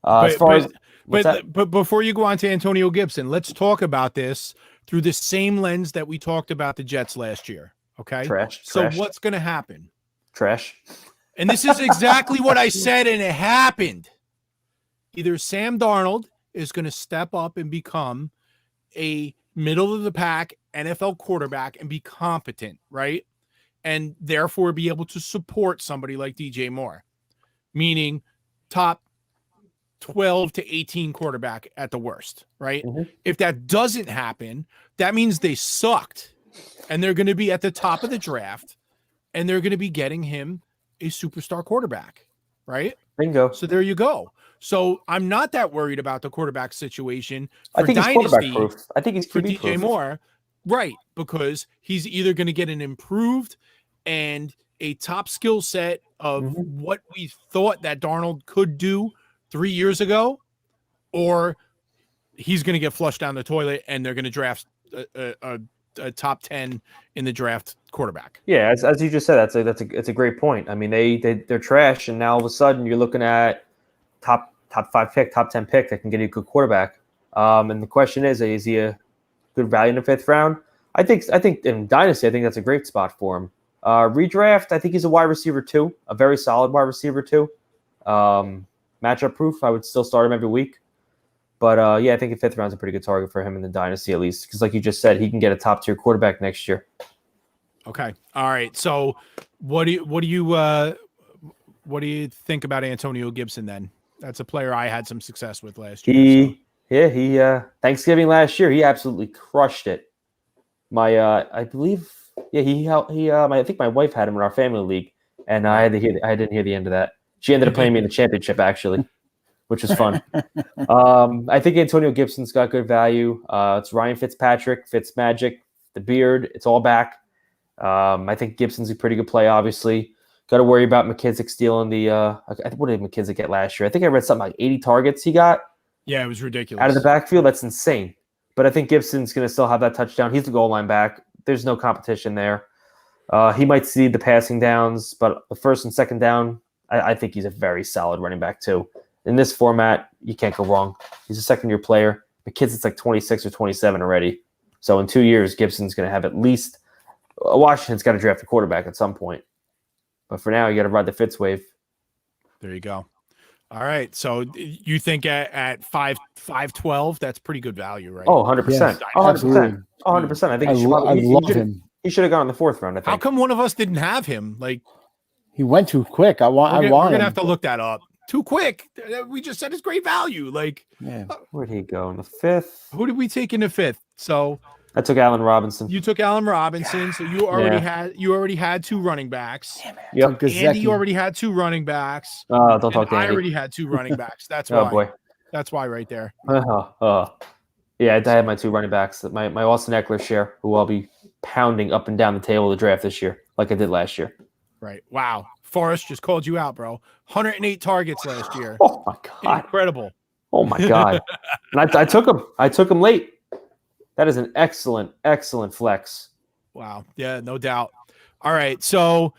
But before you go on to Antonio Gibson, let's talk about this through the same lens that we talked about the Jets last year. Okay. Trash. So what's going to happen? Trash. And this is exactly what I said, and it happened. Either Sam Darnold is going to step up and become a middle of the pack NFL quarterback and be competent, right? And therefore be able to support somebody like DJ Moore, meaning top 12 to 18 quarterback at the worst, right? Mm-hmm. If that doesn't happen, that means they sucked and they're going to be at the top of the draft and they're going to be getting him a superstar quarterback, right? Bingo. So there you go. So I'm not that worried about the quarterback situation for Dynasty. He's quarterback proof. I think he's for DJ Moore, right? Because he's either going to get an improved and a top skill set of what we thought that Darnold could do 3 years ago, or he's going to get flushed down the toilet and they're going to draft a top 10 in the draft quarterback. Yeah, as you just said, that's a great point. I mean, they're trash, and now all of a sudden you're looking at top 5 pick, top 10 pick that can get you a good quarterback. And the question is he a good value in the 5th round? I think in Dynasty, I think that's a great spot for him. Redraft, I think he's a wide receiver too, a very solid wide receiver too. Matchup proof, I would still start him every week. But I think the 5th round is a pretty good target for him in the Dynasty at least, because like you just said, he can get a top tier quarterback next year. Okay, all right. So what do you think about Antonio Gibson then? That's a player I had some success with last year. He Thanksgiving last year, he absolutely crushed it. I think my wife had him in our family league, and I didn't hear the end of that. She ended up playing me in the championship, actually, which was fun. I think Antonio Gibson's got good value. It's Ryan Fitzpatrick, Fitzmagic, the beard. It's all back. I think Gibson's a pretty good play, obviously. Got to worry about McKissick stealing what did McKissick get last year? I think I read something like 80 targets he got. Yeah, it was ridiculous. Out of the backfield, that's insane. But I think Gibson's going to still have that touchdown. He's the goal line back. There's no competition there. He might see the passing downs, but the first and second down, I think he's a very solid running back too. In this format, you can't go wrong. He's a second-year player. McKissick's like 26 or 27 already. So in 2 years, Gibson's going to have at least Washington's got to draft a quarterback at some point. But for now, you got to ride the Fitz wave. There you go. All right. So you think at 5'12", that's pretty good value, right? Oh, 100%. Yes, 100%. 100%. I think I love him. He should have gone in the 4th round, I think. How come one of us didn't have him? Like, he went too quick. We're going to have to look that up. Too quick. We just said it's great value. Like, where'd he go in the 5th? Who did we take in the 5th? So I took Allen Robinson. You took Allen Robinson, so you already had 2 running backs. Yep. Andy already had 2 running backs. Don't talk to Andy. I already had 2 running backs. That's why. Oh boy. That's why right there. Yeah, I had my 2 running backs. My Austin Eckler share, who I'll be pounding up and down the table of the draft this year, like I did last year. Right. Wow. Forrest just called you out, bro. 108 targets last year. Oh my god. Incredible. Oh my god. And I took him. I took him late. That is an excellent flex. Wow. Yeah, no doubt. All right. So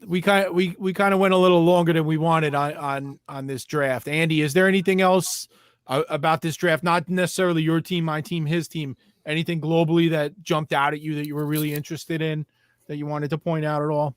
we kind of went a little longer than we wanted on this draft. Andy, is there anything else about this draft? Not necessarily your team, my team, his team. Anything globally that jumped out at you that you were really interested in that you wanted to point out at all?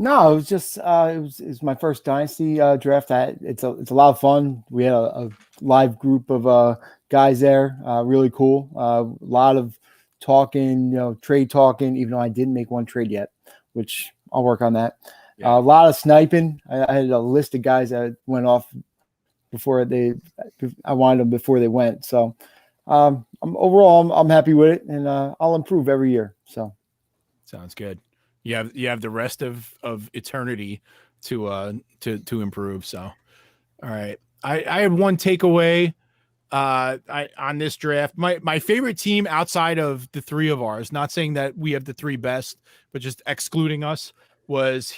No, it was just it was my first Dynasty draft. It's a lot of fun. We had a live group of guys there. Really cool. A lot of talking, trade talking. Even though I didn't make one trade yet, which I'll work on that. Yeah. A lot of sniping. I had a list of guys that went off before I wanted them before they went. So I'm happy with it, and I'll improve every year. So sounds good. You have the rest of eternity to improve. So, all right. I have one takeaway on this draft. My favorite team outside of the three of ours, not saying that we have the three best, but just excluding us, was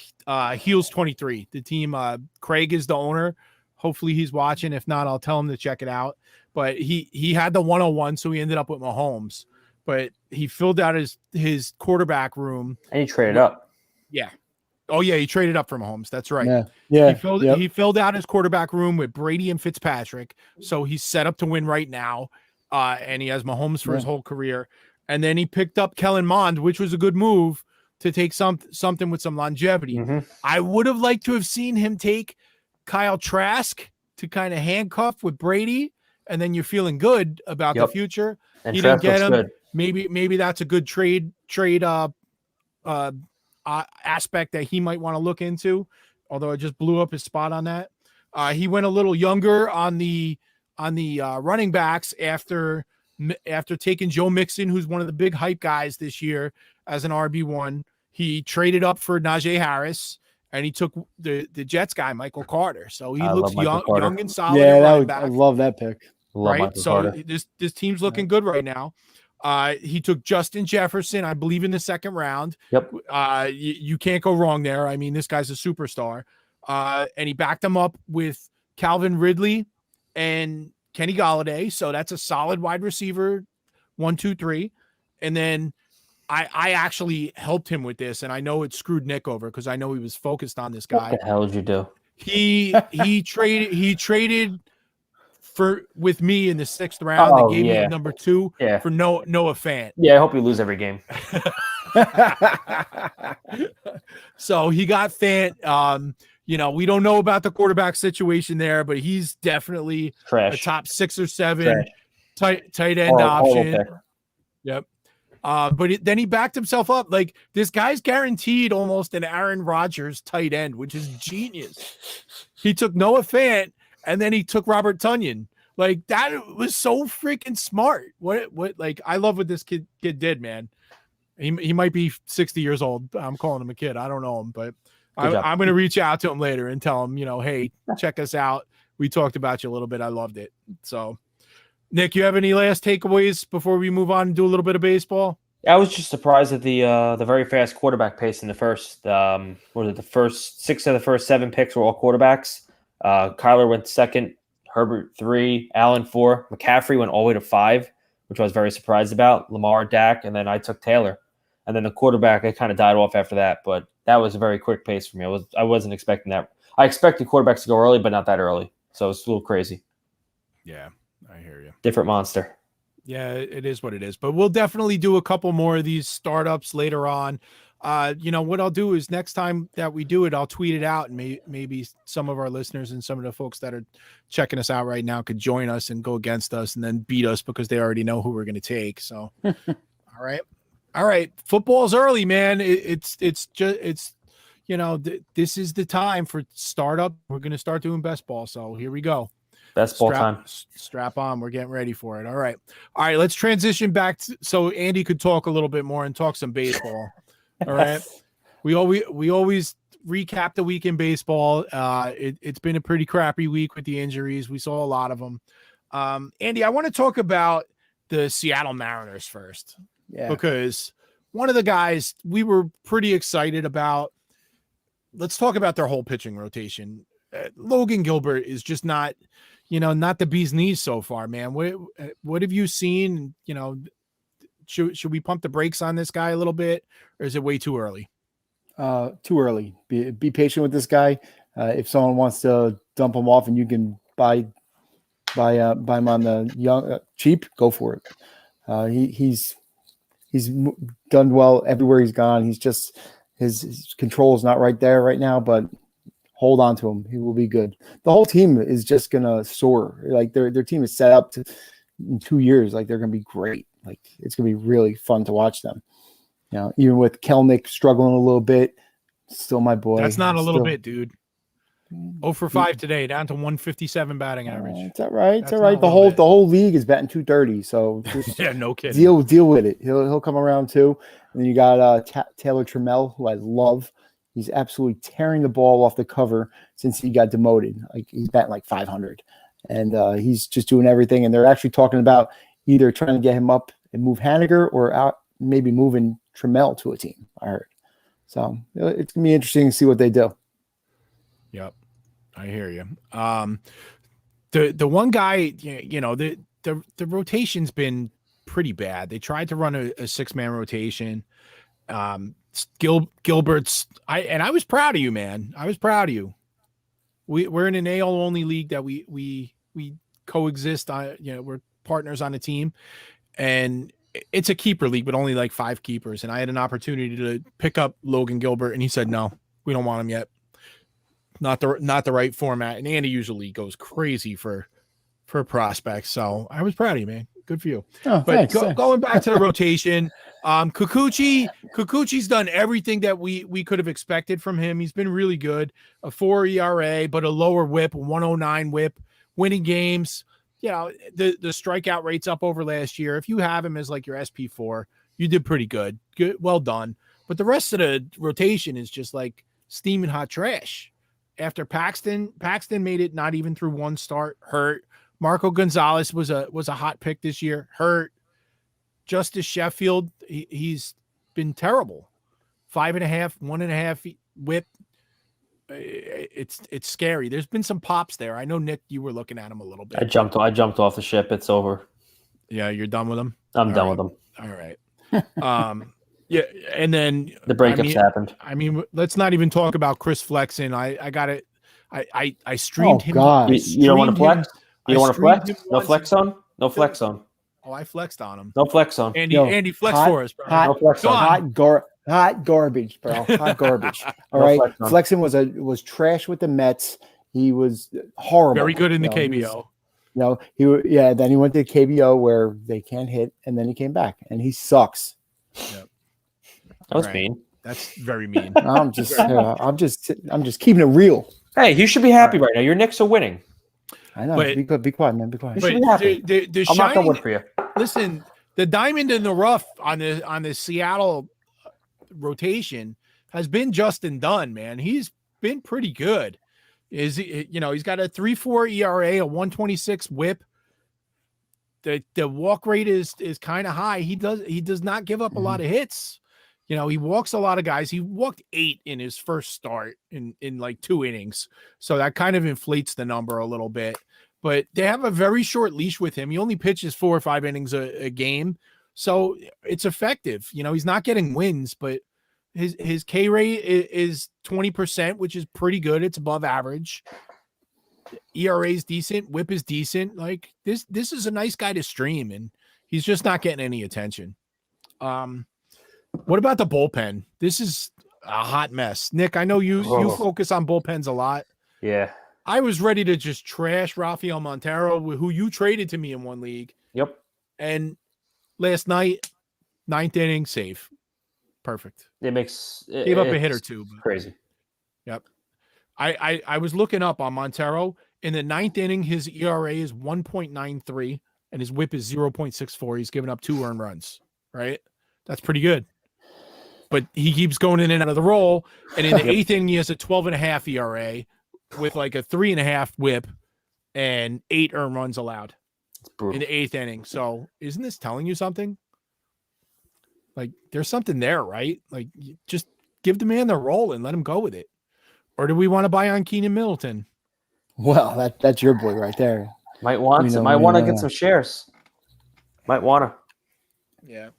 Heels 23. The team, Craig is the owner. Hopefully he's watching. If not, I'll tell him to check it out. But he had the 101, so he ended up with Mahomes. But he filled out his quarterback room. And he traded up. Yeah. Oh yeah, he traded up for Mahomes. That's right. Yeah. He filled out his quarterback room with Brady and Fitzpatrick, so he's set up to win right now. And he has Mahomes for his whole career. And then he picked up Kellen Mond, which was a good move to take something with some longevity. Mm-hmm. I would have liked to have seen him take Kyle Trask to kind of handcuff with Brady, and then you're feeling good about the future. And he didn't get him. Good. Maybe that's a good trade aspect that he might want to look into, although I just blew up his spot on that. He went a little younger on the running backs after taking Joe Mixon, who's one of the big hype guys this year, as an RB1. He traded up for Najee Harris, and he took the Jets guy, Michael Carter. So he looks young and solid. Yeah, I love that pick. Right. So this team's looking good right now. He took Justin Jefferson, I believe, in the second round. Yep. You can't go wrong there. I mean, this guy's a superstar. And he backed him up with Calvin Ridley and Kenny Golladay. So that's a solid wide receiver, 1, 2, 3. And then I actually helped him with this, and I know it screwed Nick over because I know he was focused on this guy. What the hell did you do? He traded with me in the 6th round. They gave me number 2 for Noah Fant. Yeah, I hope you lose every game. So he got Fant. We don't know about the quarterback situation there, but he's definitely a top 6 or 7 tight end option. Yep. But then he backed himself up. Like, this guy's guaranteed almost an Aaron Rodgers tight end, which is genius. He took Noah Fant, and then he took Robert Tonyan. Like, that was so freaking smart. What like, I love what this kid did, man. He might be 60 years old. I'm calling him a kid. I don't know him, but I'm going to reach out to him later and tell him, hey, check us out. We talked about you a little bit. I loved it. So, Nick, you have any last takeaways before we move on and do a little bit of baseball? I was just surprised at the very fast quarterback pace in the first. The first 6 of the first 7 picks were all quarterbacks. Kyler went 2nd, Herbert 3, Allen 4, McCaffrey went all the way to 5, which I was very surprised about. Lamar, Dak, and then I took Taylor. And then the quarterback, I kind of died off after that, but that was a very quick pace for me. I wasn't expecting that. I expected quarterbacks to go early, but not that early. So it's a little crazy. Yeah, I hear you. Different monster. Yeah, it is what it is. But we'll definitely do a couple more of these startups later on. What I'll do is next time that we do it, I'll tweet it out, and maybe some of our listeners and some of the folks that are checking us out right now could join us and go against us and then beat us because they already know who we're going to take. So, all right. Football's early, man. This is the time for startup. We're going to start doing best ball. So here we go. Best ball time. Strap on. We're getting ready for it. All right. Let's transition back so Andy could talk a little bit more and talk some baseball. All right. We always recap the week in baseball. It's been a pretty crappy week with the injuries. We saw a lot of them. Andy, I want to talk about the Seattle Mariners first. Yeah. Because one of the guys we were pretty excited about. Let's talk about their whole pitching rotation. Logan Gilbert is just not the bee's knees so far, man. What have you seen? Should we pump the brakes on this guy a little bit, or is it way too early? Too early. Be patient with this guy. If someone wants to dump him off and you can buy him on the young cheap, go for it. He's done well everywhere he's gone. He's just his control is not right there right now, but hold on to him. He will be good. The whole team is just gonna soar. Like their team is set up to in 2 years. Like they're gonna be great. Like it's gonna be really fun to watch them. Even with Kelnick struggling a little bit, still my boy. That's not a little bit, dude. 0 for 5 today, down to 157 batting average. It's all right. It's That's all right. The whole league is batting 230. So just yeah, no kidding. Deal with it. He'll come around too. And then you got Taylor Trammell, who I love. He's absolutely tearing the ball off the cover since he got demoted. Like he's batting like 500, and he's just doing everything. And they're actually talking about either trying to get him up and move Haniger or out, maybe moving Trammell to a team. I heard. So it's gonna be interesting to see what they do. Yep, I hear you. The one guy, the rotation's been pretty bad. They tried to run a 6-man rotation. Gilbert's I was proud of you, man. I was proud of you. We're in an AL only league that we coexist on, we're partners on a team, and it's a keeper league, but only like 5 keepers. And I had an opportunity to pick up Logan Gilbert, and he said, no, we don't want him yet. Not the right format. And Andy usually goes crazy for prospects. So I was proud of you, man. Good for you. Oh, but thanks. Going back to the rotation, Kikuchi's done everything that we could have expected from him. He's been really good. A 4 ERA, but a lower whip, 109 whip, winning games. The strikeout rate's up over last year. If you have him as like your SP4, you did pretty good. Good, well done. But the rest of the rotation is just like steaming hot trash. After Paxton made it not even through one start, hurt. Marco Gonzalez was a hot pick this year, hurt. Justice Sheffield, he's been terrible. 5.5, 1.5 whip. It's scary. There's been some pops there. I know, Nick, you were looking at him a little bit. I jumped off the ship. It's over. Yeah, you're done with him? I'm done with him. All right. Yeah, and then the breakups happened. I mean, let's not even talk about Chris flexing. I got it. I streamed him. God. You don't want to flex? You don't want to flex? No flex on? No flex on. Oh, I flexed on him. No flex on. Andy flex for us, bro. No flex on. Hot garbage, bro. Hot garbage. All right. Flexing was trash with the Mets. He was horrible. Very good in the KBO. Then he went to KBO where they can't hit, and then he came back, and he sucks. Yep. That was mean. That's very mean. I'm just keeping it real. Hey, you should be happy right now. Your Knicks are winning. I know. Be quiet, man. Be quiet. You should be happy. I'm not going for you. Listen, the diamond in the rough on the Seattle rotation has been Justin Dunn, man. He's been pretty good. He's got a 3.4 ERA, a 126 whip. The walk rate is kind of high. He does not give up a lot of hits. He walks a lot of guys. He walked 8 in his first start in like 2 innings. So that kind of inflates the number a little bit. But they have a very short leash with him. He only pitches 4 or 5 innings a game. So it's effective. He's not getting wins, but his K rate is 20%, which is pretty good. It's above average. ERA is decent. Whip is decent. Like this is a nice guy to stream, and he's just not getting any attention. What about the bullpen? This is a hot mess. Nick, I know you focus on bullpens a lot. Yeah. I was ready to just trash Rafael Montero, who you traded to me in one league. Yep. And last night, 9th inning, save. Perfect. Gave up a hit or two. But, crazy. Yep. I was looking up on Montero. In the 9th inning, his ERA is 1.93 and his whip is 0.64. He's given up 2 earned runs, right? That's pretty good. But he keeps going in and out of the role. And in the 8th inning, he has a 12.5 ERA with like a 3.5 whip and 8 earned runs allowed in the 8th inning. So isn't this telling you something? Like there's something there, right? Like just give the man the role and let him go with it. Or do we want to buy on Keenan Middleton? Well, that's your boy right there. Might want to get some shares. Might want to. Yeah.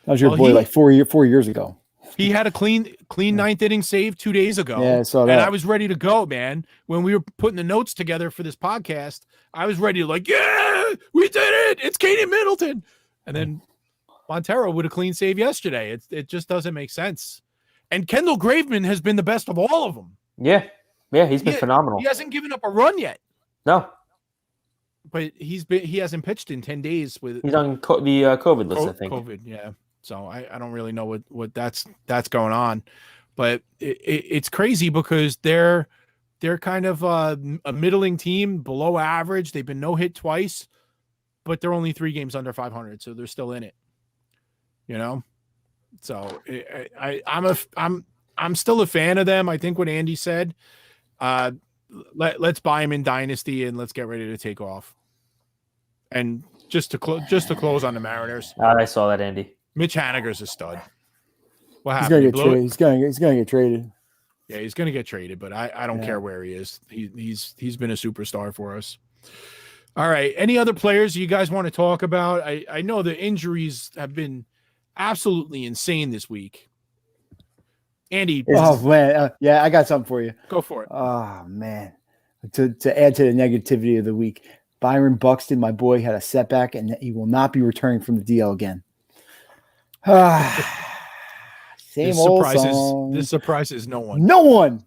That was your boy like 4 years ago. He had a clean 9th inning save 2 days ago. Yeah, I saw that. And I was ready to go, man. When we were putting the notes together for this podcast, I was ready to yeah, we did it. It's Keenan Middleton. And then Montero with a clean save yesterday. It just doesn't make sense. And Kendall Graveman has been the best of all of them. Yeah, he's been phenomenal. He hasn't given up a run yet. No. But he hasn't pitched in 10 days with. He's on the COVID list, I think. COVID, yeah. So I don't really know what that's going on, but it's crazy because they're They're kind of a middling team, below average. They've been no hit twice, but they're only 3 games under 500, so they're still in it. You know, so I'm still a fan of them. I think what Andy said. Let's buy him in Dynasty and let's get ready to take off. And just to close on the Mariners. I saw that, Andy. Mitch Haniger's a stud. What He's happened? going to get traded. Yeah, he's going to get traded, but I don't care where he is. He's been a superstar for us. All right. Any other players you guys want to talk about? I know the injuries have been absolutely insane this week. Andy. Oh, man. Yeah, I got something for you. Go for it. Oh, man. To add to the negativity of the week, Byron Buxton, my boy, had a setback, and he will not be returning from the DL again. Same old song. This surprises no one. No one.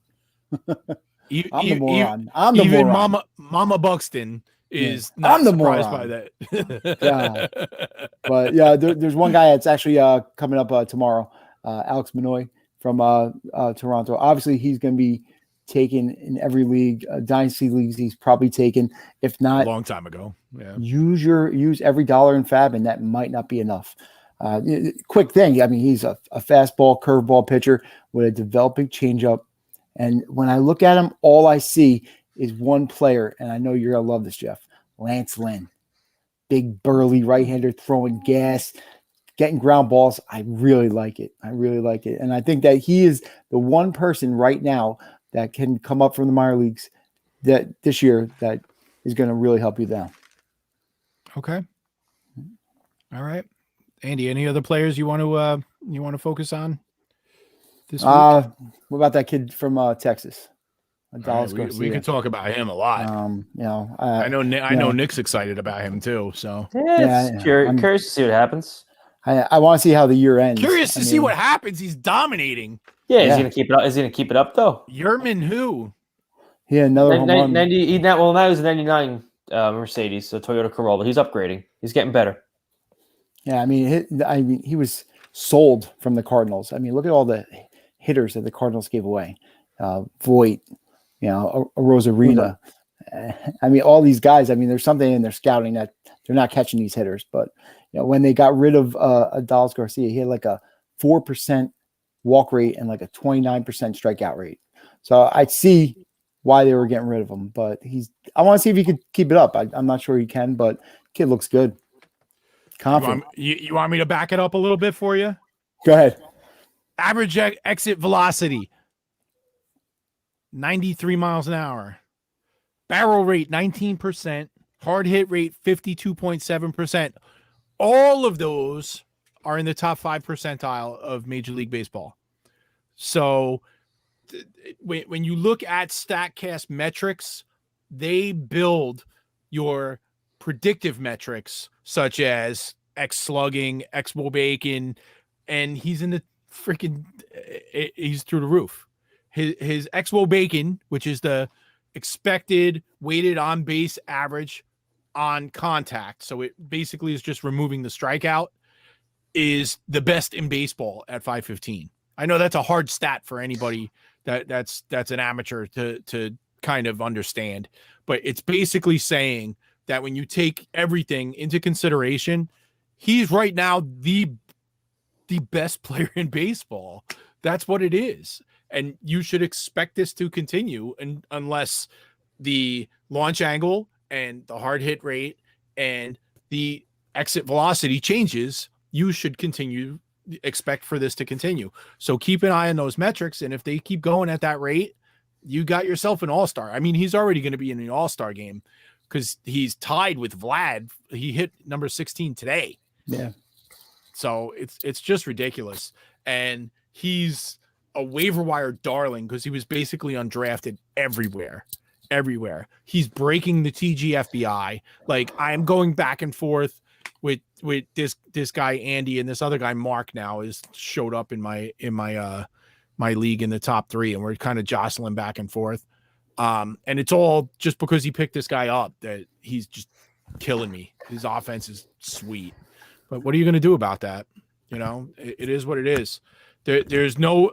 I'm the moron. I'm the even moron. Mama Buxton is not surprised by that. Yeah. But yeah, there's one guy that's actually coming up tomorrow, Alex Manoy from Toronto. Obviously, he's going to be taken in every league, dynasty leagues. He's probably taken, if not a long time ago. Yeah. Use every dollar in fab, and that might not be enough. Quick thing. I mean, he's a fastball, curveball pitcher with a developing changeup. And when I look at him, all I see is one player, and I know you're going to love this, Jeff. Lance Lynn. Big, burly right-hander throwing gas, getting ground balls. I really like it. And I think that he is the one person right now that can come up from the minor leagues that this year that is going to really help you down. Okay. All right. Andy, any other players you want to focus on this week? What about that kid from Texas? Right, we could talk about him a lot. I know Nick's excited about him too. So curious to see what happens. I want to see how the year ends. Curious to see what happens. He's dominating. Yeah, he's gonna keep it up. Is he gonna keep it up though? Yerman who? Yeah, another home run. 90. Now he's a 99 Mercedes, so Toyota Corolla. He's upgrading. He's getting better. Yeah, I mean, he was sold from the Cardinals. I mean, look at all the hitters that the Cardinals gave away. Voit, Rosarina. I mean, all these guys. I mean, there's something in their scouting that they're not catching these hitters. But when they got rid of Adolis Garcia, he had like a 4% walk rate and like a 29% strikeout rate. So I see why they were getting rid of him. But I want to see if he could keep it up. I'm not sure he can, but kid looks good. Confident. You want me to back it up a little bit for you? Go ahead. Average exit velocity, 93 miles an hour. Barrel rate, 19%. Hard hit rate, 52.7%. All of those are in the top 5 percentile of Major League Baseball. So when you look at StatCast metrics, they build your predictive metrics such as X slugging, X WOBA, and he's in the freaking he's through the roof. His X WOBA, which is the expected weighted on base average on contact, so it basically is just removing the strikeout, is the best in baseball at 515. I know that's a hard stat for anybody that's an amateur to kind of understand, but it's basically saying that when you take everything into consideration, he's right now the best player in baseball. That's what it is. And you should expect this to continue unless the launch angle and the hard hit rate and the exit velocity changes. You should expect for this to continue. So keep an eye on those metrics. And if they keep going at that rate, you got yourself an all-star. I mean, he's already going to be in the all-star game because he's tied with Vlad. He hit number 16 today. Yeah. So it's just ridiculous. And he's a waiver wire darling because he was basically undrafted everywhere. He's breaking the TGFBI. Like, I'm going back and forth with this guy Andy, and this other guy Mark now is showed up in my league in the top 3, and we're kind of jostling back and forth. And it's all just because he picked this guy up that he's just killing me. His offense is sweet. But what are you going to do about that? It is what it is. There's no,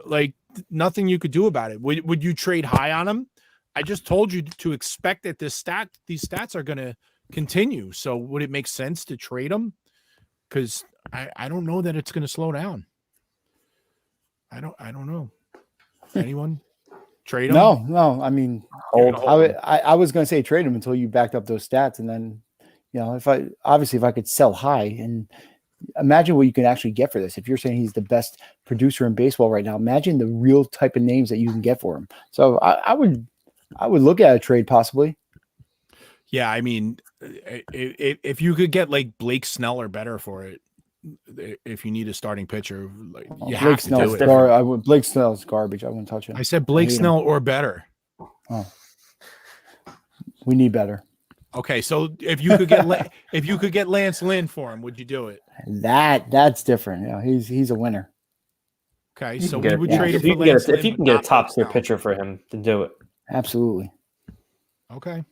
nothing you could do about it. Would you trade high on him? I just told you to expect that these stats are going to continue. So would it make sense to trade him? Because I don't know that it's going to slow down. I don't know. Anyone trade him? No. I mean, I was going to say trade him until you backed up those stats, and then if I could sell high, and imagine what you can actually get for this. If you're saying he's the best producer in baseball right now, imagine the real type of names that you can get for him. So I would look at a trade possibly. Yeah, I mean, if you could get like Blake Snell or better for it, if you need a starting pitcher, like you have to do it. Blake Snell's garbage. I wouldn't touch him. I said Blake Snell or better. Oh, we need better. Okay, so if you could get Lance Lynn for him, would you do it? That's different. Yeah, he's a winner. Okay, so we would trade him for Lance Lynn. If you can get a top tier pitcher for him, then do it. Absolutely. Okay.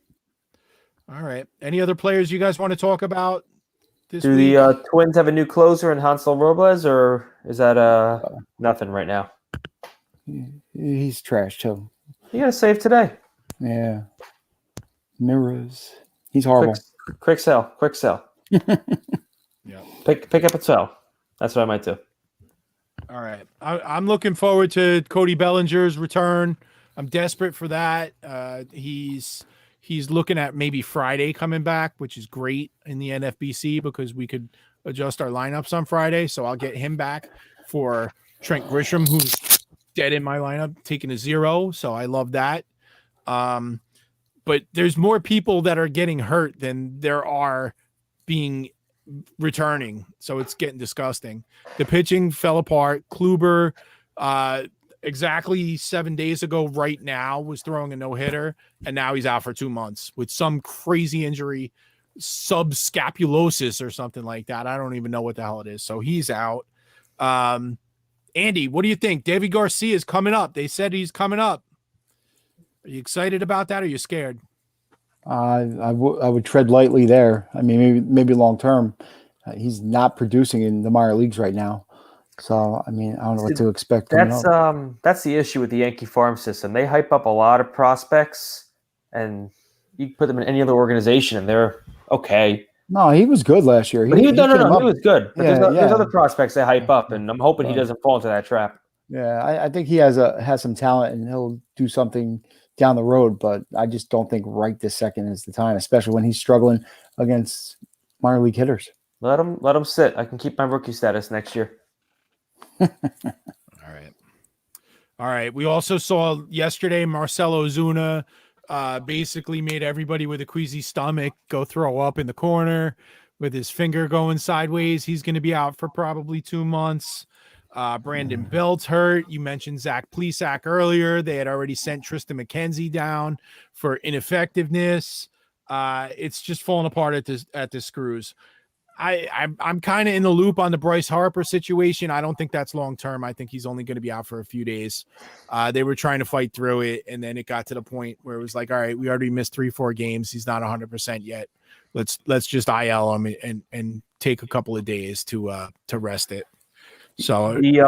All right. Any other players you guys want to talk about this week? Do the Twins have a new closer in Hansel Robles, or is that nothing right now? He's trash too. He got a save today. Yeah. Mirrors. He's horrible. Quick sell. Yeah. Pick up and sell. That's what I might do. All right. I'm looking forward to Cody Bellinger's return. I'm desperate for that. He's looking at maybe Friday coming back, which is great in the NFBC because we could adjust our lineups on Friday. So I'll get him back for Trent Grisham, who's dead in my lineup, taking a 0. So I love that. But there's more people that are getting hurt than there are being returning. So it's getting disgusting. The pitching fell apart. Kluber, exactly 7 days ago right now was throwing a no-hitter, and now he's out for 2 months with some crazy injury, subscapulosis or something like that. I don't even know what the hell it is. So he's out. Andy, what do you think? David Garcia is coming up. They said he's coming up. Are you excited about that, or are you scared? I would tread lightly there. I mean, maybe long term. He's not producing in the minor leagues right now. So, I mean, I don't know what to expect. That's the issue with the Yankee farm system. They hype up a lot of prospects, and you put them in any other organization, and they're okay. No, he was good last year. He was good. But there's other prospects they hype up, and I'm hoping he doesn't fall into that trap. Yeah, I think he has some talent, and he'll do something down the road. But I just don't think right this second is the time, especially when he's struggling against minor league hitters. Let him sit. I can keep my rookie status next year. All right. We also saw yesterday Marcell Ozuna basically made everybody with a queasy stomach go throw up in the corner with his finger going sideways. He's going to be out for probably 2 months. Brandon Belt's hurt. You mentioned Zach Plesac earlier. They had already sent Tristan McKenzie down for ineffectiveness. It's just falling apart at the screws. I'm kind of in the loop on the Bryce Harper situation. I don't think that's long term. I think he's only going to be out for a few days. They were trying to fight through it, and then it got to the point where it was like, all right, we already missed 3-4 games. He's not 100% yet. Let's just IL him and take a couple of days to rest it. So the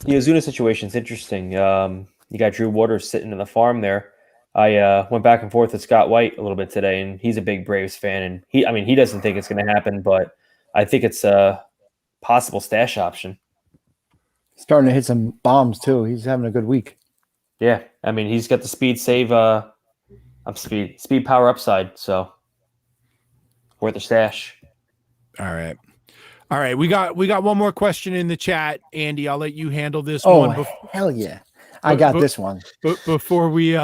Ozuna situation is interesting. You got Drew Waters sitting in the farm there. I went back and forth with Scott White a little bit today, and he's a big Braves fan, and he doesn't think it's going to happen, but I think it's a possible stash option. Starting to hit some bombs too. He's having a good week. Yeah, I mean he's got the speed power upside, so worth a stash. All right. We got one more question in the chat, Andy. I'll let you handle this one. Hell yeah. I got this one. But before we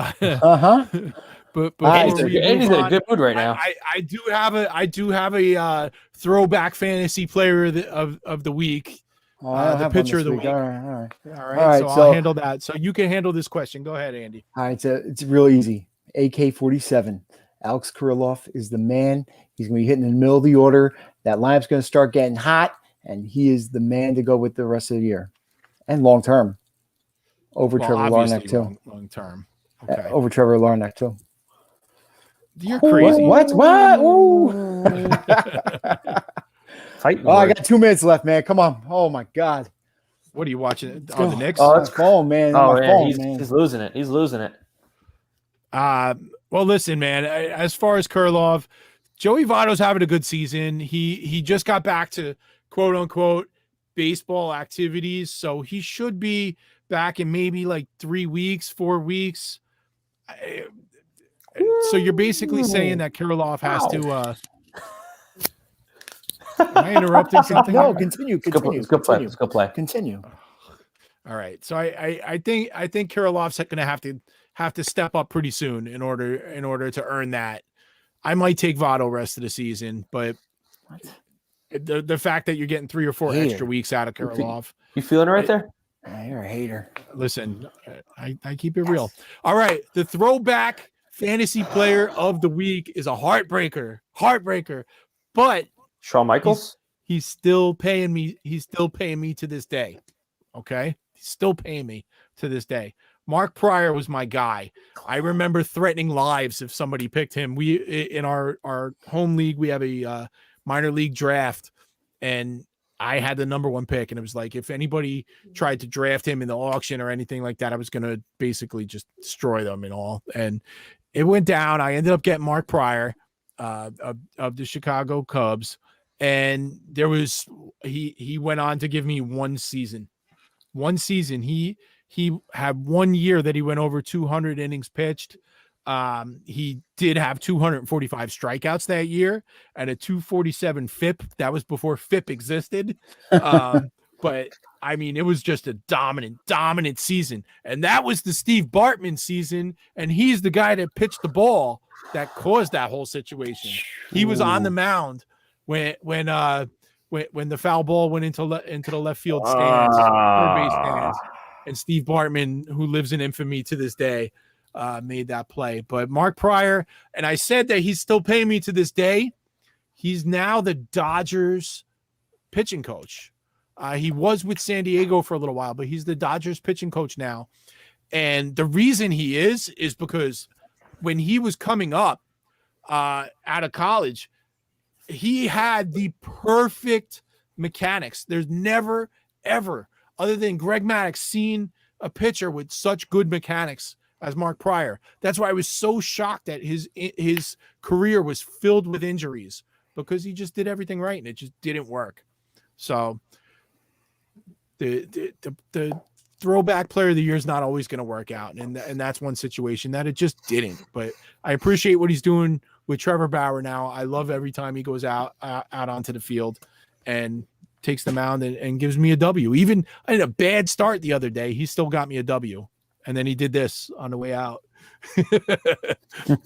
But Andy's in a good mood right now. I do have a throwback fantasy player of the week. The pitcher of the week. All right. So I'll handle that. So you can handle this question. Go ahead, Andy. All right. It's real easy. AK-47. Alex Kirilloff is the man. He's going to be hitting in the middle of the order. That lineup's going to start getting hot, and he is the man to go with the rest of the year and long term. Over Trevor Larnach too. Long term. Okay. Over Trevor Larnach too. You're crazy. What? Ooh. I got 2 minutes left, man. Come on. Oh my God. What are you watching? Oh, the Knicks? Oh, it's phone, man. Oh, man. He's losing it. Well, listen, man, as far as Kurlov, Joey Votto's having a good season. He just got back to quote unquote baseball activities. So he should be back in maybe like 3 weeks, 4 weeks. So you're basically saying that Kurlov has to, am I interrupting something? No, continue. It's good play. Continue. All right. So I think Kurilov's going to have to step up pretty soon in order to earn that. I might take Votto rest of the season, but the fact that you're getting 3 or 4 extra weeks out of Kurlov. You feeling it right there? You're a hater. Listen, I keep it real. All right. The throwback fantasy player of the week is a heartbreaker, but Shawn Michaels. He's still paying me. He's still paying me to this day. Okay. He's still paying me to this day. Mark Pryor was my guy. I remember threatening lives if somebody picked him. We, in our home league, we have a minor league draft, and I had the number 1 pick, and it was like, if anybody tried to draft him in the auction or anything like that, I was going to basically just destroy them and all. And it went down. I ended up getting Mark Pryor of the Chicago Cubs. And there was, he went on to give me 1 season. He had 1 year that he went over 200 innings pitched. He did have 245 strikeouts that year and a 247 FIP. That was before FIP existed. But I mean, it was just a dominant season. And that was the Steve Bartman season. And he's the guy that pitched the ball that caused that whole situation. He was on the mound when the foul ball went into the left field stands, third base stands, and Steve Bartman, who lives in infamy to this day, made that play. But Mark Pryor, and I said that he's still paying me to this day. He's now the Dodgers pitching coach. He was with San Diego for a little while, but he's the Dodgers pitching coach now. And the reason he is because when he was coming up out of college, he had the perfect mechanics. There's never, ever, other than Greg Maddux, seen a pitcher with such good mechanics as Mark Pryor. That's why I was so shocked that his career was filled with injuries, because he just did everything right and it just didn't work. So the throwback player of the year is not always going to work out. And that's one situation that it just didn't. But I appreciate what he's doing with Trevor Bauer now. I love every time he goes out onto the field and takes the mound and gives me a W. Even in a bad start the other day, he still got me a W. And then he did this on the way out.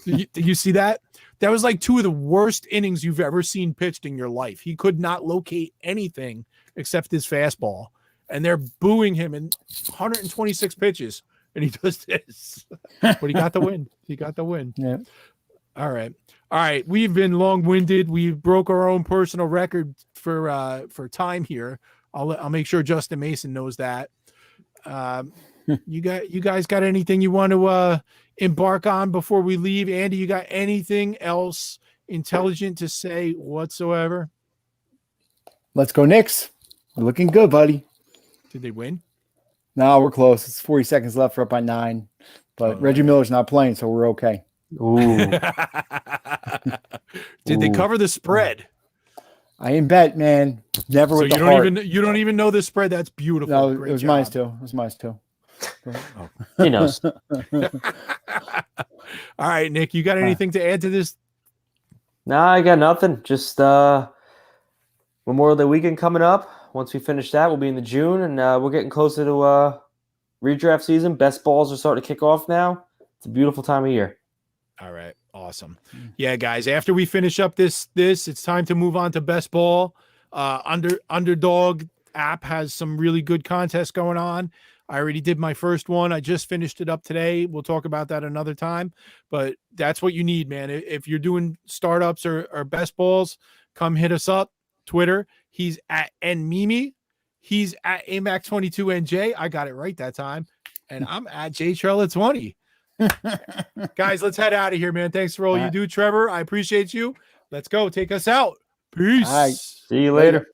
Did you see that? That was like 2 of the worst innings you've ever seen pitched in your life. He could not locate anything except his fastball. And they're booing him in 126 pitches. And he does this. But he got the win. Yeah. All right. We've been long-winded. We broke our own personal record for time here. I'll make sure Justin Mason knows that. You guys got anything you want to embark on before we leave? Andy, you got anything else intelligent to say whatsoever? Let's go Knicks. We're looking good, buddy. Did they win? No, we're close. It's 40 seconds left. We're up by 9. But Reggie Miller's not playing, so we're okay. Ooh. Did they cover the spread? I ain't bet, man. Never with the heart. You don't even know the spread. That's beautiful. No, it was mine too. He knows. All right, Nick, you got anything to add to this? No, I got nothing. Just Memorial Day weekend coming up. Once we finish that, we'll be in the June, and we're getting closer to redraft season. Best balls are starting to kick off now. It's a beautiful time of year. All right. Awesome. Yeah, guys, after we finish up this, it's time to move on to best ball. Underdog app has some really good contests going on. I already did my first one. I just finished it up today. We'll talk about that another time, but that's what you need, man. If you're doing startups or best balls, come hit us up. Twitter. He's at NMimi. He's at AMAC22NJ. I got it right that time. And I'm at JTrella20. Guys, let's head out of here, man. Thanks for all you do, Trevor. I appreciate you. Let's go. Take us out. Peace. See you later.